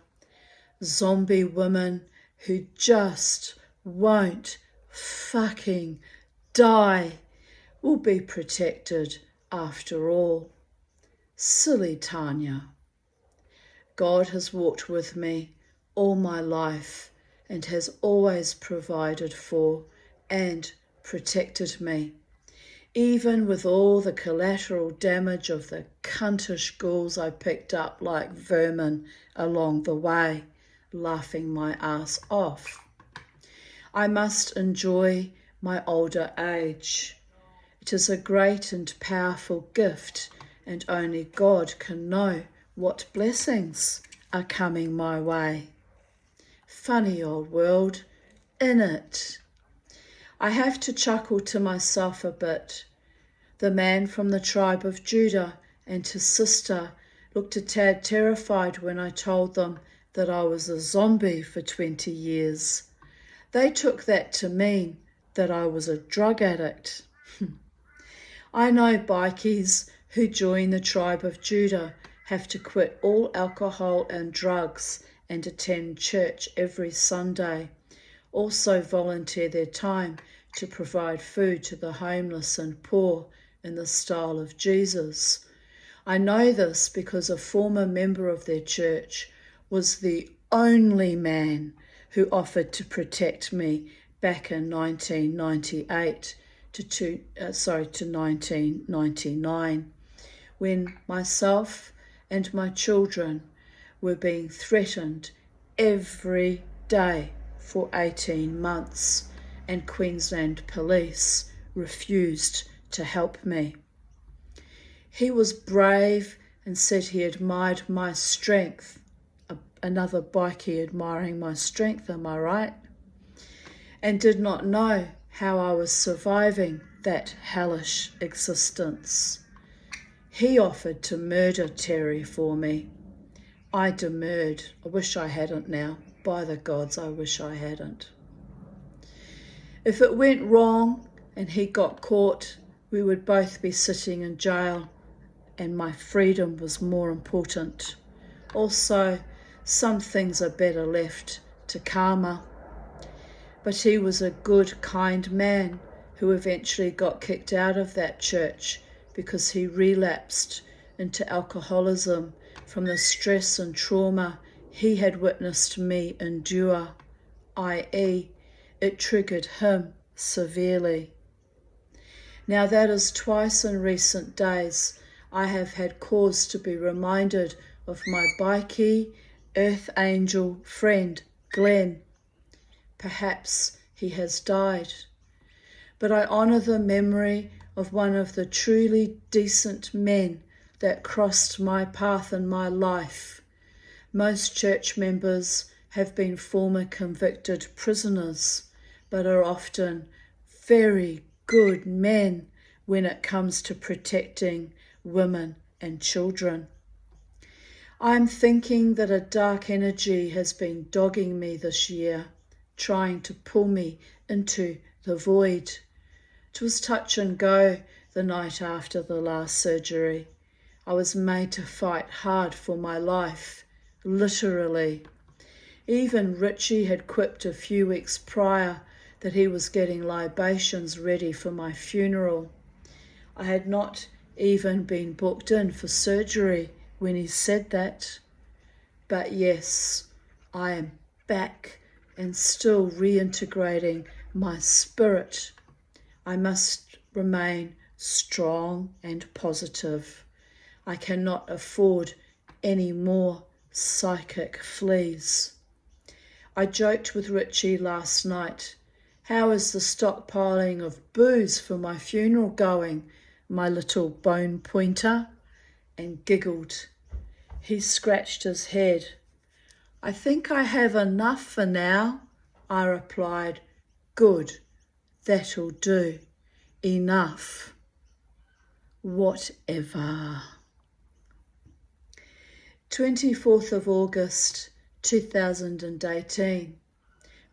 Zombie women who just won't fucking die will be protected after all. Silly Tanya. God has walked with me all my life and has always provided for and protected me, even with all the collateral damage of the cuntish ghouls I picked up like vermin along the way, laughing my ass off. I must enjoy my older age. It is a great and powerful gift, and only God can know what blessings are coming my way. Funny old world, innit? I have to chuckle to myself a bit. The man from the tribe of Judah and his sister looked a tad terrified when I told them that I was a zombie for 20 years. They took that to mean that I was a drug addict. I know bikies who join the tribe of Judah have to quit all alcohol and drugs and attend church every Sunday, also volunteer their time to provide food to the homeless and poor in the style of Jesus. I know this because a former member of their church was the only man who offered to protect me back in 1998 to 1999, when myself and my children were being threatened every day for 18 months, and Queensland Police refused to help me. He was brave and said he admired my strength. Another bikie admiring my strength, am I right? And did not know how I was surviving that hellish existence. He offered to murder Terry for me. I demurred. I wish I hadn't now. By the gods, I wish I hadn't. If it went wrong and he got caught, we would both be sitting in jail, and my freedom was more important. Also, some things are better left to karma. But he was a good, kind man who eventually got kicked out of that church because he relapsed into alcoholism from the stress and trauma he had witnessed me endure, i.e., it triggered him severely. Now that is twice in recent days I have had cause to be reminded of my bikie, earth angel friend, Glenn. Perhaps he has died, but I honour the memory of one of the truly decent men that crossed my path in my life. Most church members have been former convicted prisoners, but are often very good men when it comes to protecting women and children. I'm thinking that a dark energy has been dogging me this year, trying to pull me into the void. It was touch and go the night after the last surgery. I was made to fight hard for my life, literally. Even Richie had quipped a few weeks prior that he was getting libations ready for my funeral. I had not even been booked in for surgery when he said that. But yes, I am back and still reintegrating my spirit. I must remain strong and positive. I cannot afford any more psychic fleas. I joked with Richie last night. How is the stockpiling of booze for my funeral going, my little bone pointer? And giggled. He scratched his head. I think I have enough for now, I replied. Good, that'll do. Enough. Whatever. 24th of August 2018.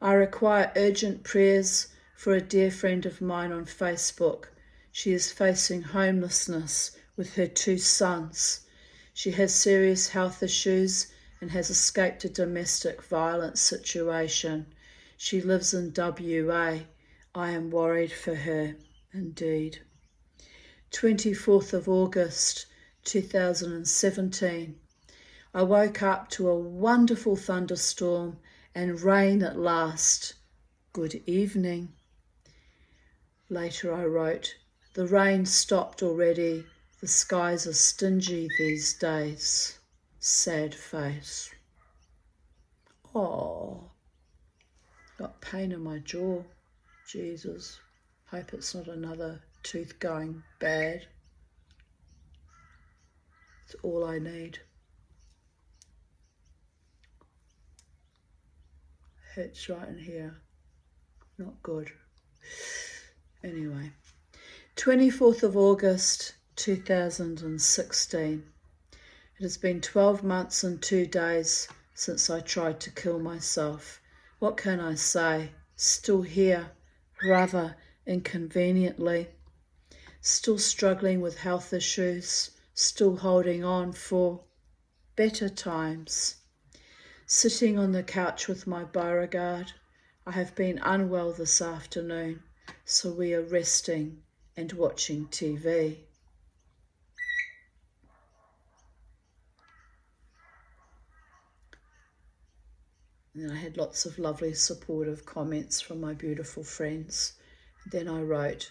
I require urgent prayers for a dear friend of mine on Facebook. She is facing homelessness with her 2 sons. She has serious health issues and has escaped a domestic violence situation. She lives in WA. I am worried for her, indeed. 24th of August 2017. I woke up to a wonderful thunderstorm and rain at last. Good evening. Later I wrote, the rain stopped already. The skies are stingy these days. Sad face. Oh, got pain in my jaw. Jesus. Hope it's not another tooth going bad. It's all I need. Hurts right in here. Not good. Anyway, 24th of August 2016. It has been 12 months and 2 days since I tried to kill myself. What can I say? Still here, rather inconveniently. Still struggling with health issues. Still holding on for better times. Sitting on the couch with my Beauregard. I have been unwell this afternoon, so we are resting and watching TV. And I had lots of lovely supportive comments from my beautiful friends. Then I wrote,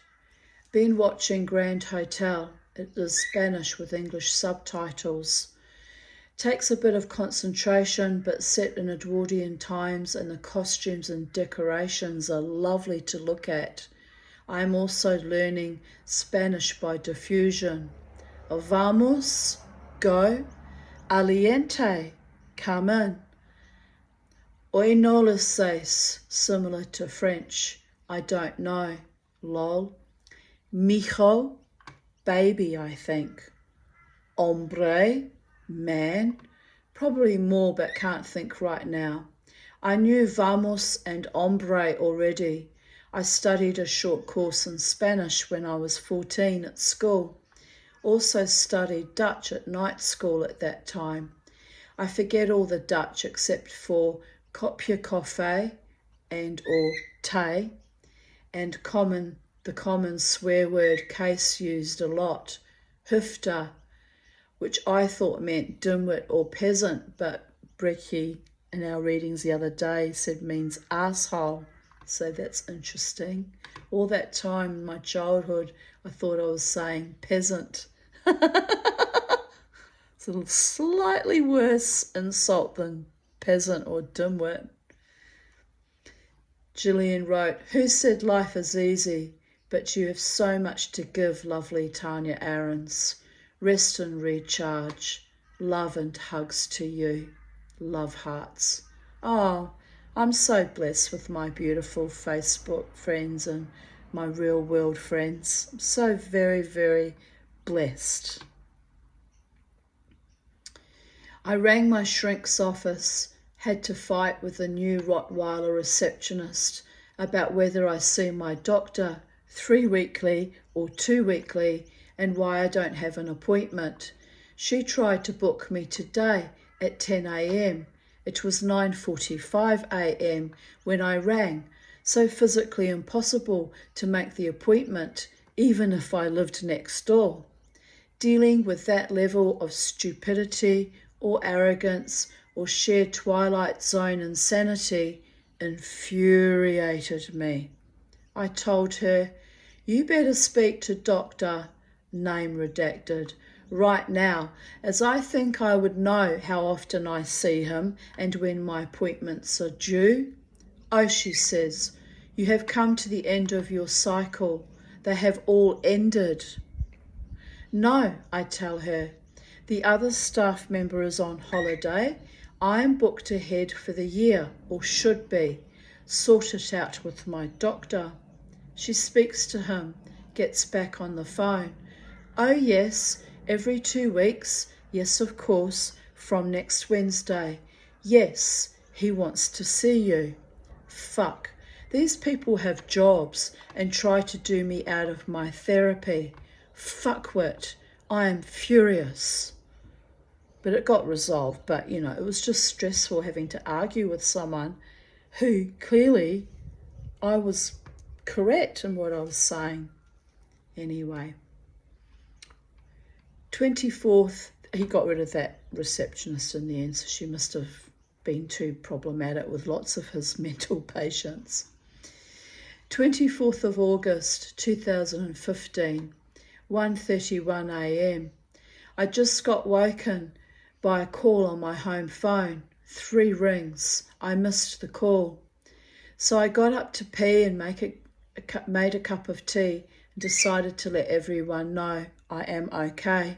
been watching Grand Hotel. It is Spanish with English subtitles. Takes a bit of concentration, but set in Edwardian times, and the costumes and decorations are lovely to look at. I am also learning Spanish by diffusion. Vamos, go. Aliente, come in. Hoy no lo sé, similar to French. I don't know. Lol. Mijo, baby, I think. Hombre, man. Probably more, but can't think right now. I knew vamos and hombre already. I studied a short course in Spanish when I was 14 at school. Also studied Dutch at night school at that time. I forget all the Dutch except for kopje koffie and or thee, and the common swear word Case used a lot, hufta, which I thought meant dimwit or peasant, but Brekkie in our readings the other day said means asshole. So that's interesting. All that time in my childhood, I thought I was saying peasant. It's a slightly worse insult than peasant or dimwit. Gillian wrote, who said life is easy, but you have so much to give, lovely Tanya Aarons. Rest and recharge. Love and hugs to you. Love hearts. Oh, I'm so blessed with my beautiful Facebook friends and my real world friends. I'm so very, very blessed. I rang my shrink's office, had to fight with a new Rottweiler receptionist about whether I see my doctor 3 weekly or 2 weekly and why I don't have an appointment. She tried to book me today at 10 a.m. It was 9:45 a.m. when I rang, so physically impossible to make the appointment, even if I lived next door. Dealing with that level of stupidity or arrogance or sheer Twilight Zone insanity infuriated me. I told her, you better speak to Dr. name redacted right now, as I think I would know how often I see him and when my appointments are due. Oh, she says, you have come to the end of your cycle. They have all ended. No, I tell her, the other staff member is on holiday. I am booked ahead for the year, or should be. Sort it out with my doctor. She speaks to him, gets back on the phone. Oh yes, every 2 weeks, yes of course, from next Wednesday. Yes, he wants to see you. Fuck. These people have jobs and try to do me out of my therapy. Fuckwit. I am furious. But it got resolved. But, it was just stressful having to argue with someone who clearly I was correct in what I was saying. Anyway. 24th, he got rid of that receptionist in the end, so she must have been too problematic with lots of his mental patients. 24th of August 2015, 1:31 a.m. I just got woken by a call on my home phone. 3 rings. I missed the call. So I got up to pee and made a cup of tea and decided to let everyone know I am okay.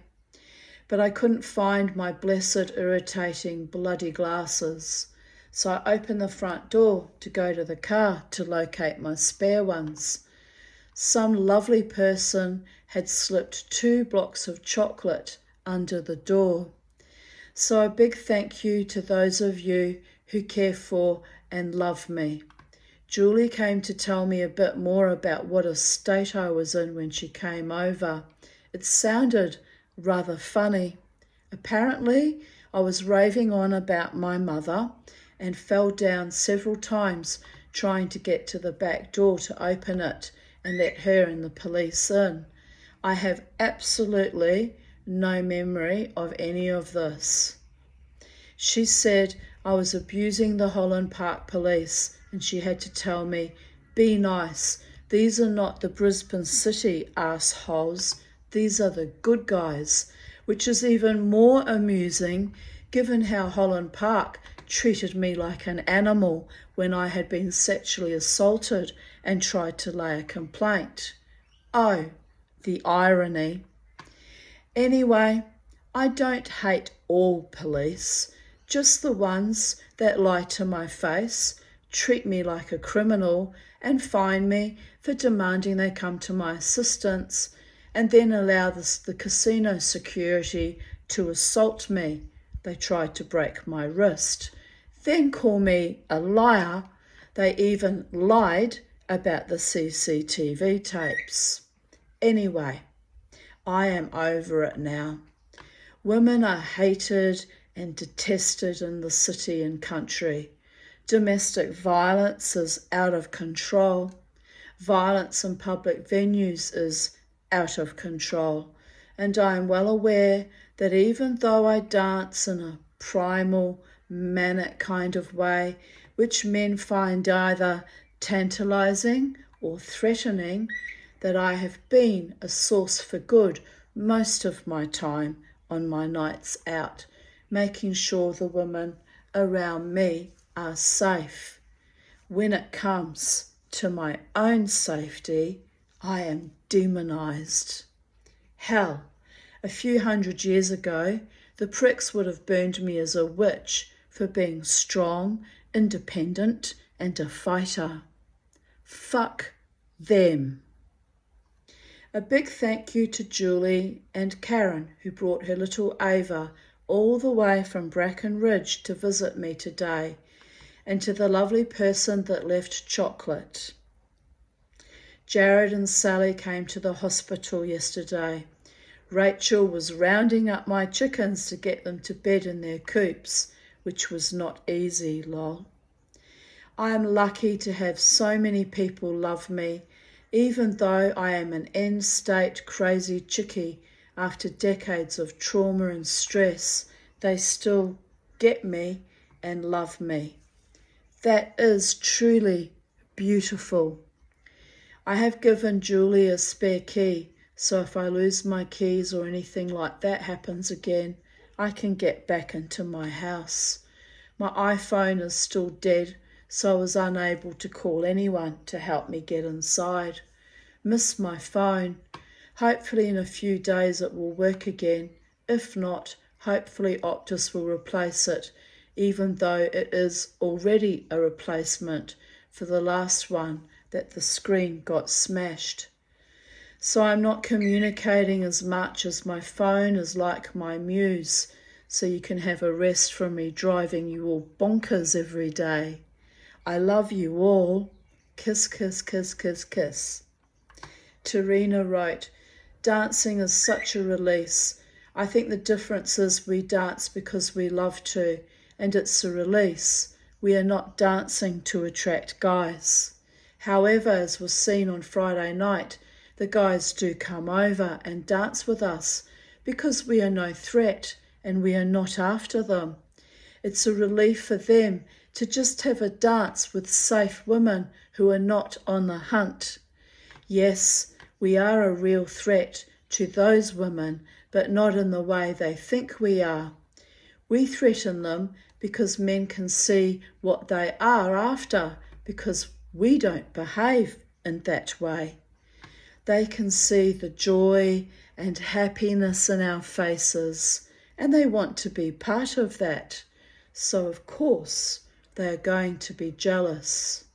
But I couldn't find my blessed, irritating, bloody glasses. So I opened the front door to go to the car to locate my spare ones. Some lovely person had slipped 2 blocks of chocolate under the door. So a big thank you to those of you who care for and love me. Julie came to tell me a bit more about what a state I was in when she came over. It sounded rather funny. Apparently, I was raving on about my mother and fell down several times trying to get to the back door to open it and let her and the police in. I have absolutely no memory of any of this. She said I was abusing the Holland Park police and she had to tell me, be nice, these are not the Brisbane City assholes, these are the good guys, which is even more amusing given how Holland Park treated me like an animal when I had been sexually assaulted and tried to lay a complaint. Oh, the irony. Anyway, I don't hate all police, just the ones that lie to my face, treat me like a criminal and fine me for demanding they come to my assistance and then allow the casino security to assault me. They tried to break my wrist, then call me a liar. They even lied about the CCTV tapes. Anyway, I am over it now. Women are hated and detested in the city and country. Domestic violence is out of control. Violence in public venues is out of control. And I am well aware that even though I dance in a primal, manic kind of way, which men find either tantalizing or threatening, that I have been a source for good most of my time on my nights out, making sure the women around me are safe. When it comes to my own safety, I am demonized. Hell, a few 100 years ago, the pricks would have burned me as a witch for being strong, independent, and a fighter. Fuck them. A big thank you to Julie and Karen, who brought her little Ava all the way from Bracken Ridge to visit me today, and to the lovely person that left chocolate. Jared and Sally came to the hospital yesterday. Rachel was rounding up my chickens to get them to bed in their coops, which was not easy, lol. I am lucky to have so many people love me, even though I am an end-state crazy chickie after decades of trauma and stress. They still get me and love me. That is truly beautiful. I have given Julie a spare key, so if I lose my keys or anything like that happens again, I can get back into my house. My iPhone is still dead, so I was unable to call anyone to help me get inside. Miss my phone. Hopefully in a few days it will work again. If not, hopefully Optus will replace it, even though it is already a replacement for the last one that the screen got smashed. So I'm not communicating as much as my phone is like my muse, so you can have a rest from me driving you all bonkers every day. I love you all. Kiss, kiss, kiss, kiss, kiss. Tarina wrote, dancing is such a release. I think the difference is we dance because we love to, and it's a release. We are not dancing to attract guys. However, as was seen on Friday night, the guys do come over and dance with us because we are no threat and we are not after them. It's a relief for them to just have a dance with safe women who are not on the hunt. Yes, we are a real threat to those women, but not in the way they think we are. We threaten them because men can see what they are after, because we don't behave in that way. They can see the joy and happiness in our faces, and they want to be part of that. So of course they are going to be jealous.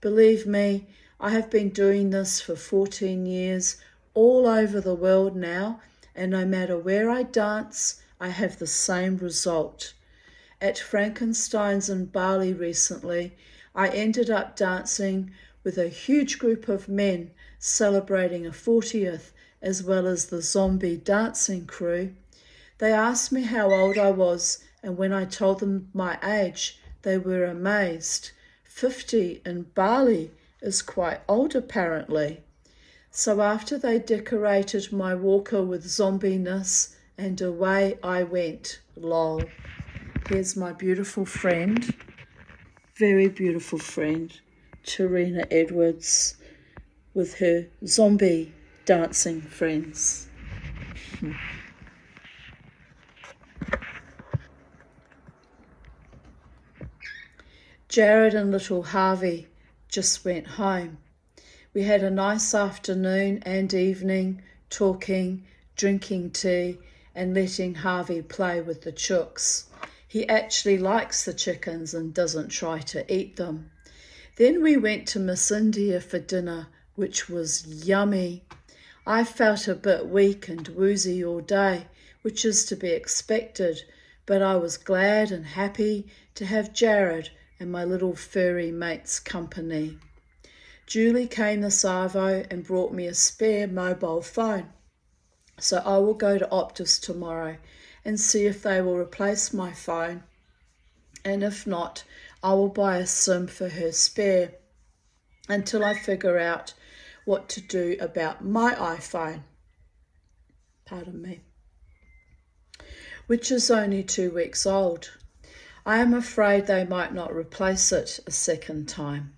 Believe me, I have been doing this for 14 years all over the world now, and no matter where I dance, I have the same result. At Frankenstein's in Bali recently, I ended up dancing with a huge group of men celebrating a 40th, as well as the zombie dancing crew. They asked me how old I was, and when I told them my age, they were amazed. 50 in Bali is quite old apparently. So after they decorated my walker with zombiness, and away I went, lol. Here's my beautiful friend, very beautiful friend, Tarina Edwards, with her zombie dancing friends. Jared and little Harvey just went home. We had a nice afternoon and evening, talking, drinking tea, and letting Harvey play with the chooks. He actually likes the chickens and doesn't try to eat them. Then we went to Miss India for dinner, which was yummy. I felt a bit weak and woozy all day, which is to be expected, but I was glad and happy to have Jared and my little furry mate's company. Julie came this arvo and brought me a spare mobile phone. So I will go to Optus tomorrow and see if they will replace my phone. And if not, I will buy a SIM for her spare until I figure out what to do about my iPhone. Pardon me. Which is only 2 weeks old. I am afraid they might not replace it a second time.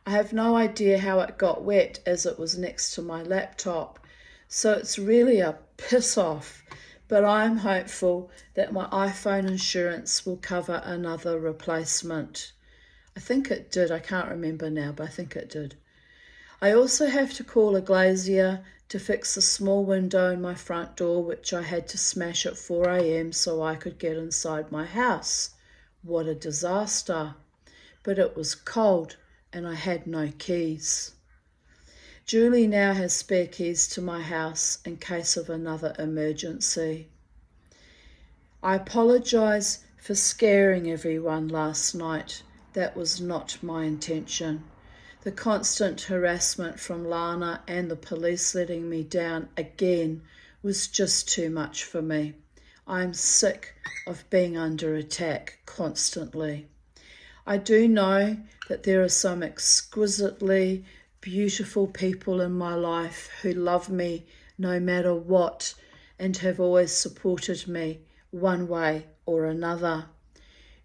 I have no idea how it got wet as it was next to my laptop, so it's really a piss off, but I'm hopeful that my iPhone insurance will cover another replacement. I think it did, I can't remember now, but I think it did. I also have to call a glazier to fix a small window in my front door, which I had to smash at 4 a.m. so I could get inside my house. What a disaster. But it was cold and I had no keys. Julie now has spare keys to my house in case of another emergency. I apologise for scaring everyone last night. That was not my intention. The constant harassment from Lana and the police letting me down again was just too much for me. I'm sick of being under attack constantly. I do know that there are some exquisitely beautiful people in my life who love me no matter what and have always supported me one way or another.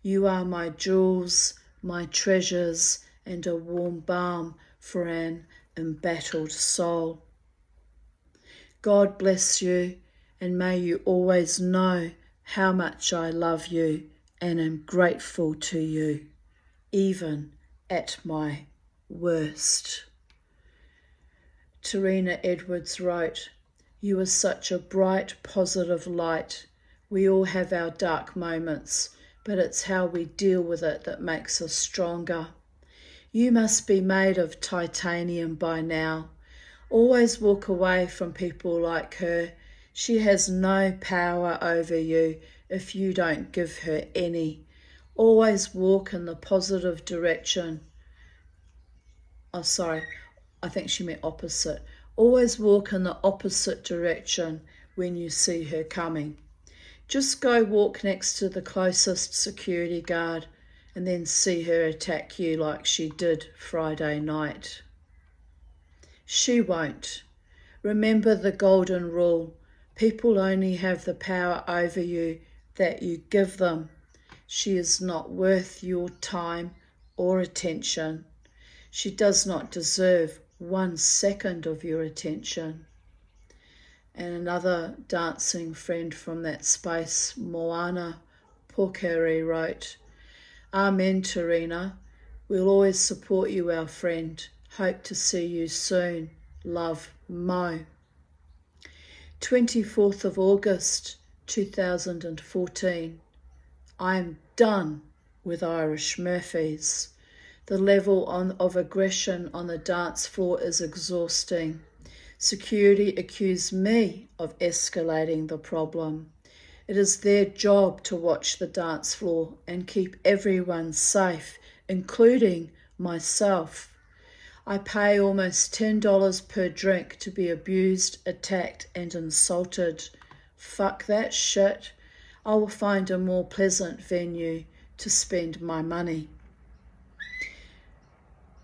You are my jewels, my treasures, and a warm balm for an embattled soul. God bless you, and may you always know how much I love you and am grateful to you, even at my worst. Tarina Edwards wrote, "You are such a bright, positive light. We all have our dark moments, but it's how we deal with it that makes us stronger. You must be made of titanium by now. Always walk away from people like her. She has no power over you if you don't give her any. Always walk in the positive direction. Oh, sorry, I think she meant opposite. Always walk in the opposite direction when you see her coming. Just go walk next to the closest security guard and then see her attack you like she did Friday night. She won't. Remember the golden rule. People only have the power over you that you give them. She is not worth your time or attention. She does not deserve 1 second of your attention. And another dancing friend from that space, Moana Pokere, wrote, Amen, Tarina. We'll always support you, our friend. Hope to see you soon. Love, Mo. 24th of August 2014. I'm done with Irish Murphys. The level of aggression on the dance floor is exhausting. Security accuse me of escalating the problem. It is their job to watch the dance floor and keep everyone safe, including myself. I pay almost $10 per drink to be abused, attacked and insulted. Fuck that shit. I will find a more pleasant venue to spend my money.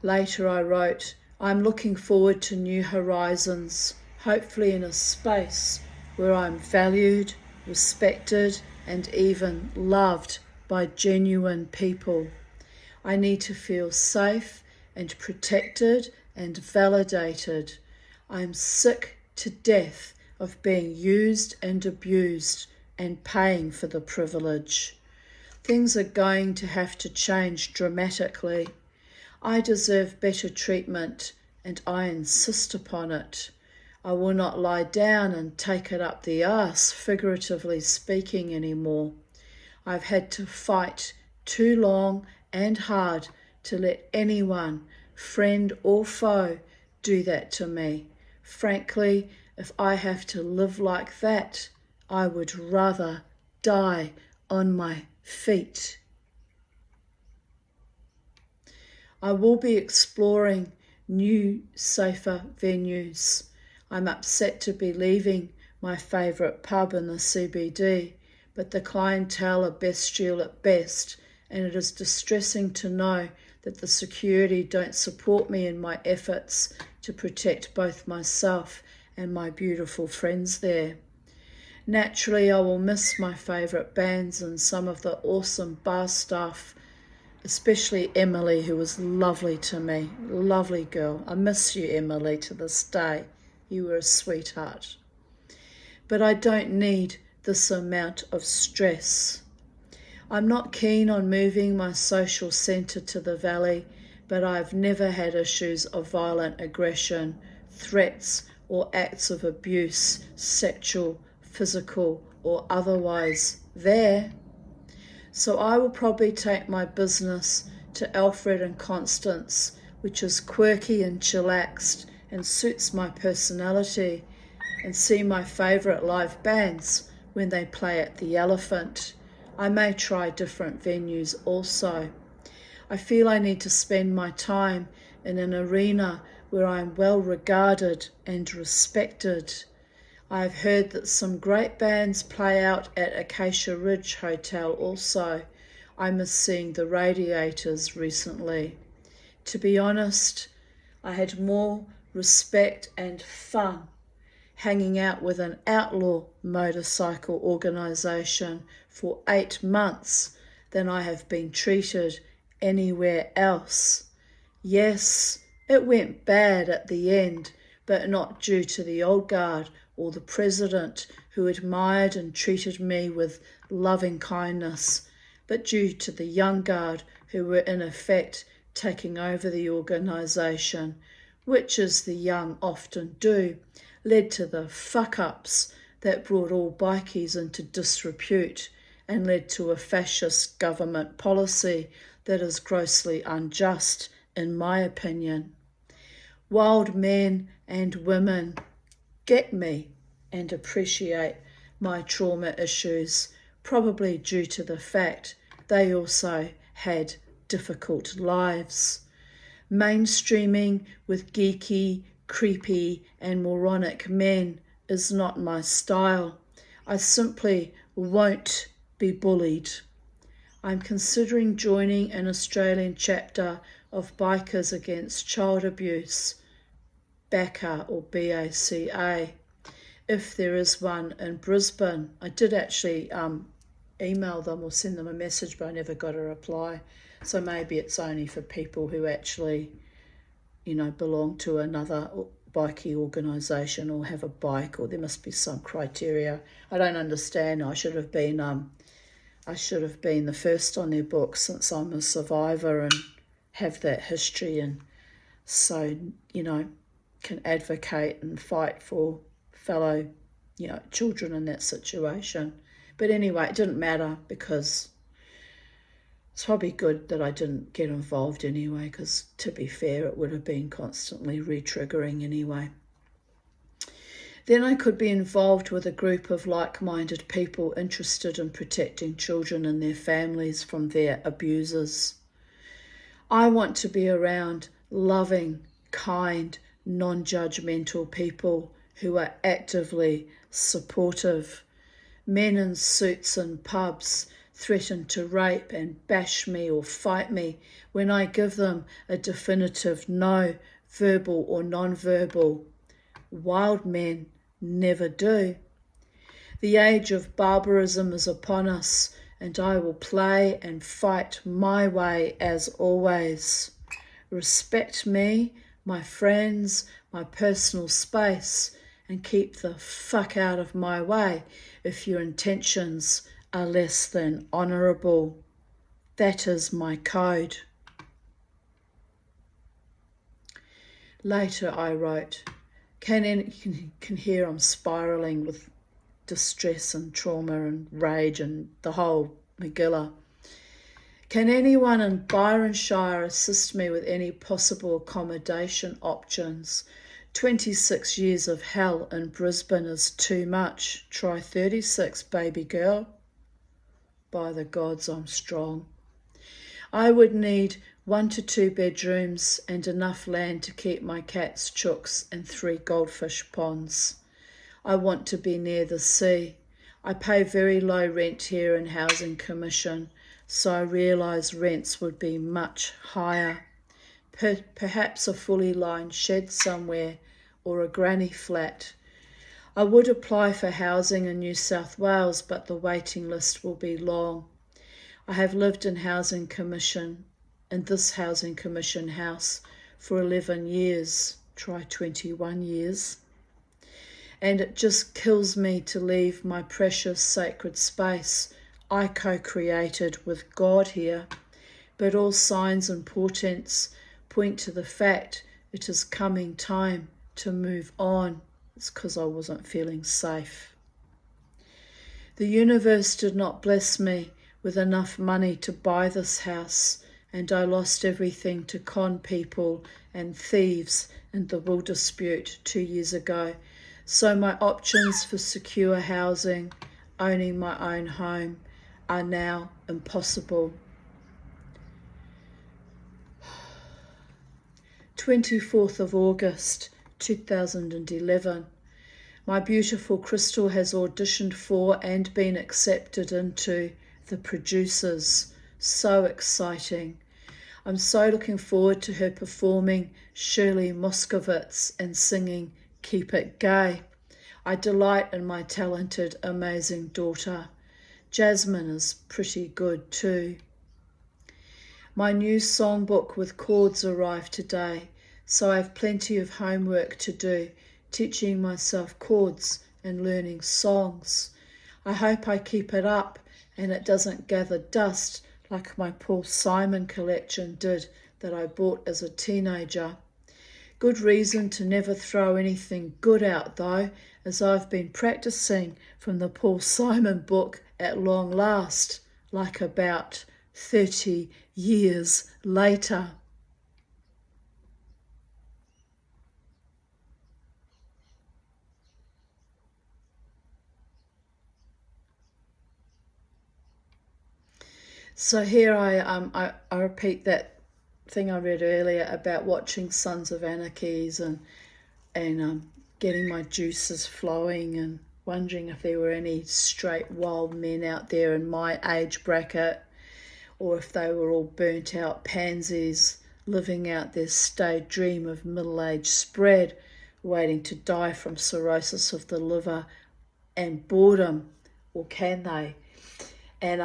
Later I wrote, I'm looking forward to new horizons, hopefully in a space where I'm valued, respected and even loved by genuine people. I need to feel safe and protected and validated. I'm sick to death of being used and abused and paying for the privilege. Things are going to have to change dramatically. I deserve better treatment and I insist upon it. I will not lie down and take it up the arse, figuratively speaking, anymore. I've had to fight too long and hard to let anyone, friend or foe, do that to me. Frankly, if I have to live like that, I would rather die on my feet. I will be exploring new, safer venues. I'm upset to be leaving my favourite pub in the CBD, but the clientele are bestial at best, and it is distressing to know that the security don't support me in my efforts to protect both myself and my beautiful friends there. Naturally, I will miss my favourite bands and some of the awesome bar staff, especially Emily, who was lovely to me. Lovely girl. I miss you, Emily, to this day. You were a sweetheart. But I don't need this amount of stress. I'm not keen on moving my social centre to the valley, but I've never had issues of violent aggression, threats, or acts of abuse, sexual, physical, or otherwise, there. So I will probably take my business to Alfred and Constance, which is quirky and chillaxed and suits my personality, and see my favourite live bands when they play at the Elephant. I may try different venues also. I feel I need to spend my time in an arena where I am well regarded and respected. I have heard that some great bands play out at Acacia Ridge Hotel also. I miss seeing the Radiators recently. To be honest, I had more respect and fun hanging out with an outlaw motorcycle organisation for 8 months than I have been treated anywhere else. Yes, it went bad at the end, but not due to the old guard or the president, who admired and treated me with loving kindness, but due to the young guard who were in effect taking over the organisation, which, as the young often do, led to the fuck-ups that brought all bikies into disrepute and led to a fascist government policy that is grossly unjust, in my opinion. Wild men and women get me. and appreciate my trauma issues, probably due to the fact they also had difficult lives. Mainstreaming with geeky, creepy, and moronic men is not my style. I simply won't be bullied. I'm considering joining an Australian chapter of Bikers Against Child Abuse, BACA or BACA, if there is one in Brisbane. I did actually email them or send them a message, but I never got a reply. So maybe it's only for people who actually, belong to another bikie organisation or have a bike, or there must be some criteria. I don't understand. I should have been the first on their book, since I'm a survivor and have that history, and so can advocate and fight for fellow children in that situation. But anyway, it didn't matter, because it's probably good that I didn't get involved anyway, because to be fair, it would have been constantly re-triggering anyway. Then I could be involved with a group of like-minded people interested in protecting children and their families from their abusers. I want to be around loving, kind, non-judgmental people who are actively supportive. Men in suits and pubs threaten to rape and bash me or fight me when I give them a definitive no, verbal or non-verbal. Wild men never do. The age of barbarism is upon us, and I will play and fight my way as always. Respect me, my friends, my personal space, and keep the fuck out of my way if your intentions are less than honourable. That is my code. Later I wrote, can hear I'm spiralling with distress and trauma and rage and the whole Megillah. Can anyone in Byronshire assist me with any possible accommodation options? 26 years of hell in Brisbane is too much. Try 36, baby girl. By the gods, I'm strong. I would need 1 to 2 bedrooms and enough land to keep my cats, chooks, and 3 goldfish ponds. I want to be near the sea. I pay very low rent here in Housing Commission, so I realise rents would be much higher. Perhaps a fully lined shed somewhere, or a granny flat. I would apply for housing in New South Wales, but the waiting list will be long. I have lived in this Housing Commission house for 11 years, try 21 years. And it just kills me to leave my precious sacred space I co-created with God here, but all signs and portents point to the fact it is coming time to move on. It's because I wasn't feeling safe. The universe did not bless me with enough money to buy this house, and I lost everything to con people and thieves in the will dispute 2 years ago. So my options for secure housing, owning my own home, are now impossible. 24th of August 2011. My beautiful Crystal has auditioned for and been accepted into The Producers. So exciting. I'm so looking forward to her performing Shirley Moscovitz and singing Keep It Gay. I delight in my talented, amazing daughter. Jasmine is pretty good too. My new songbook with chords arrived today, so I have plenty of homework to do, teaching myself chords and learning songs. I hope I keep it up and it doesn't gather dust like my Paul Simon collection did that I bought as a teenager. Good reason to never throw anything good out though, as I've been practicing from the Paul Simon book at long last, like about 30 years later. So here I repeat that thing I read earlier about watching Sons of Anarchies and getting my juices flowing and wondering if there were any straight wild men out there in my age bracket, or if they were all burnt out pansies living out their staid dream of middle-age spread, waiting to die from cirrhosis of the liver and boredom, or can they? And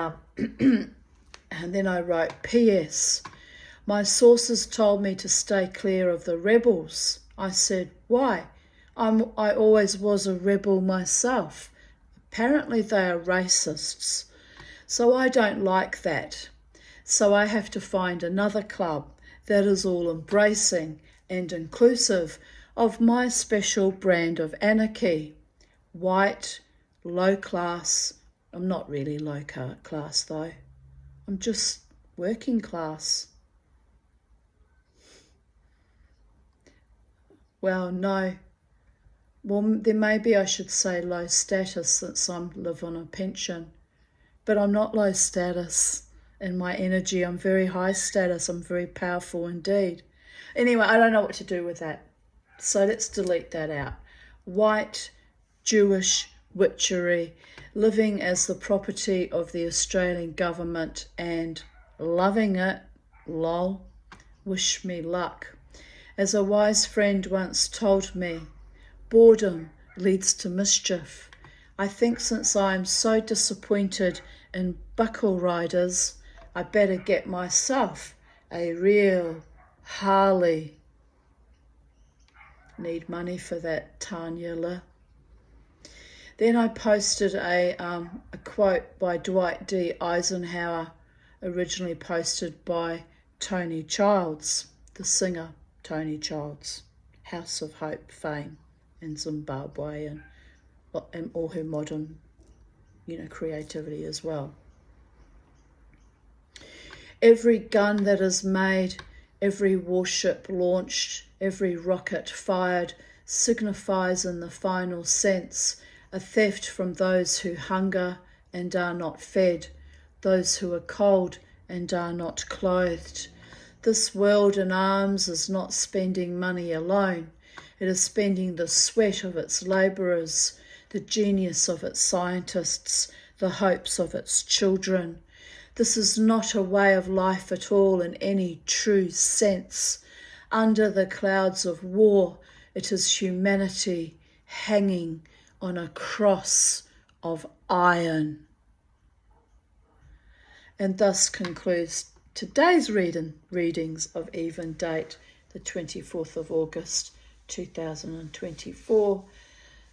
and then I wrote, P.S. My sources told me to stay clear of the rebels. I said, why? I always was a rebel myself. Apparently they are racists. So I don't like that. So I have to find another club that is all embracing and inclusive of my special brand of anarchy. White, low class. I'm not really low class though. I'm just working class. Well, no. Well, then maybe I should say low status since I live on a pension. But I'm not low status in my energy. I'm very high status. I'm very powerful indeed. Anyway, I don't know what to do with that. So let's delete that out. White, Jewish, witchery, living as the property of the Australian government and loving it, lol, wish me luck. As a wise friend once told me, boredom leads to mischief. I think since I am so disappointed in buckle riders, I better get myself a real Harley. Need money for that, Tanya. Then I posted a quote by Dwight D. Eisenhower, originally posted by Tony Childs, the singer Tony Childs, House of Hope fame in Zimbabwe and all her modern, creativity as well. Every gun that is made, every warship launched, every rocket fired signifies in the final sense a theft from those who hunger and are not fed, those who are cold and are not clothed. This world in arms is not spending money alone. It is spending the sweat of its labourers, the genius of its scientists, the hopes of its children. This is not a way of life at all in any true sense. Under the clouds of war, it is humanity hanging on a cross of iron. And thus concludes today's readings of even date, the 24th of August 2024,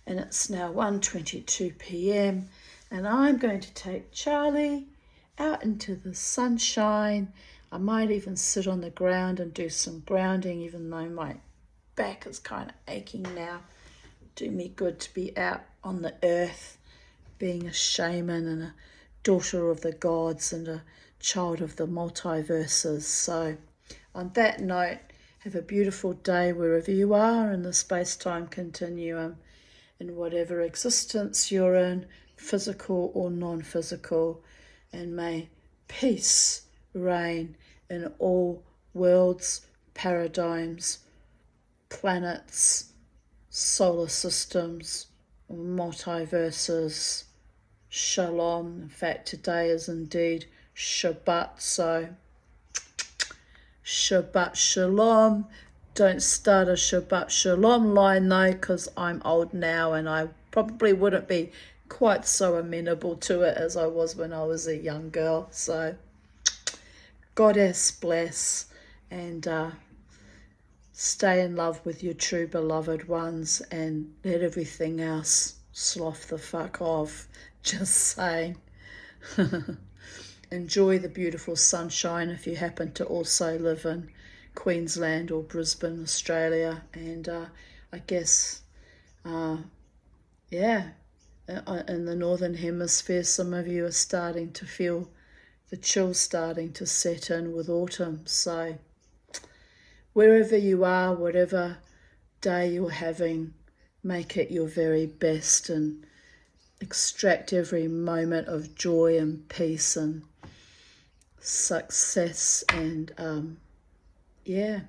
and it's now 1:22 p.m. and I'm going to take Charlie out into the sunshine. I might even sit on the ground and do some grounding, even though my back is kind of aching now. Do me good to be out on the earth, being a shaman and a daughter of the gods and a child of the multiverses. So on that note, have a beautiful day wherever you are in the space-time continuum, in whatever existence you're in, physical or non-physical, and may peace reign in all worlds, paradigms, planets, solar systems, multiverses. Shalom. In fact, today is indeed Shabbat, so Shabbat Shalom. Don't start a Shabbat Shalom line though, because I'm old now and I probably wouldn't be quite so amenable to it as I was when I was a young girl. So Goddess bless, and stay in love with your true beloved ones and let everything else slough the fuck off. Just saying. Enjoy the beautiful sunshine if you happen to also live in Queensland or Brisbane, Australia. And I guess, in the Northern Hemisphere, some of you are starting to feel the chill starting to set in with autumn. So wherever you are, whatever day you're having, make it your very best and extract every moment of joy and peace and success and, yeah,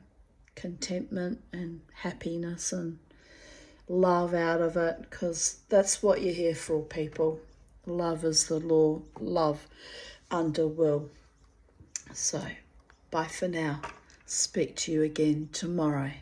contentment and happiness and love out of it, because that's what you're here for, people. Love is the law. Love under will. So, bye for now. Speak to you again tomorrow.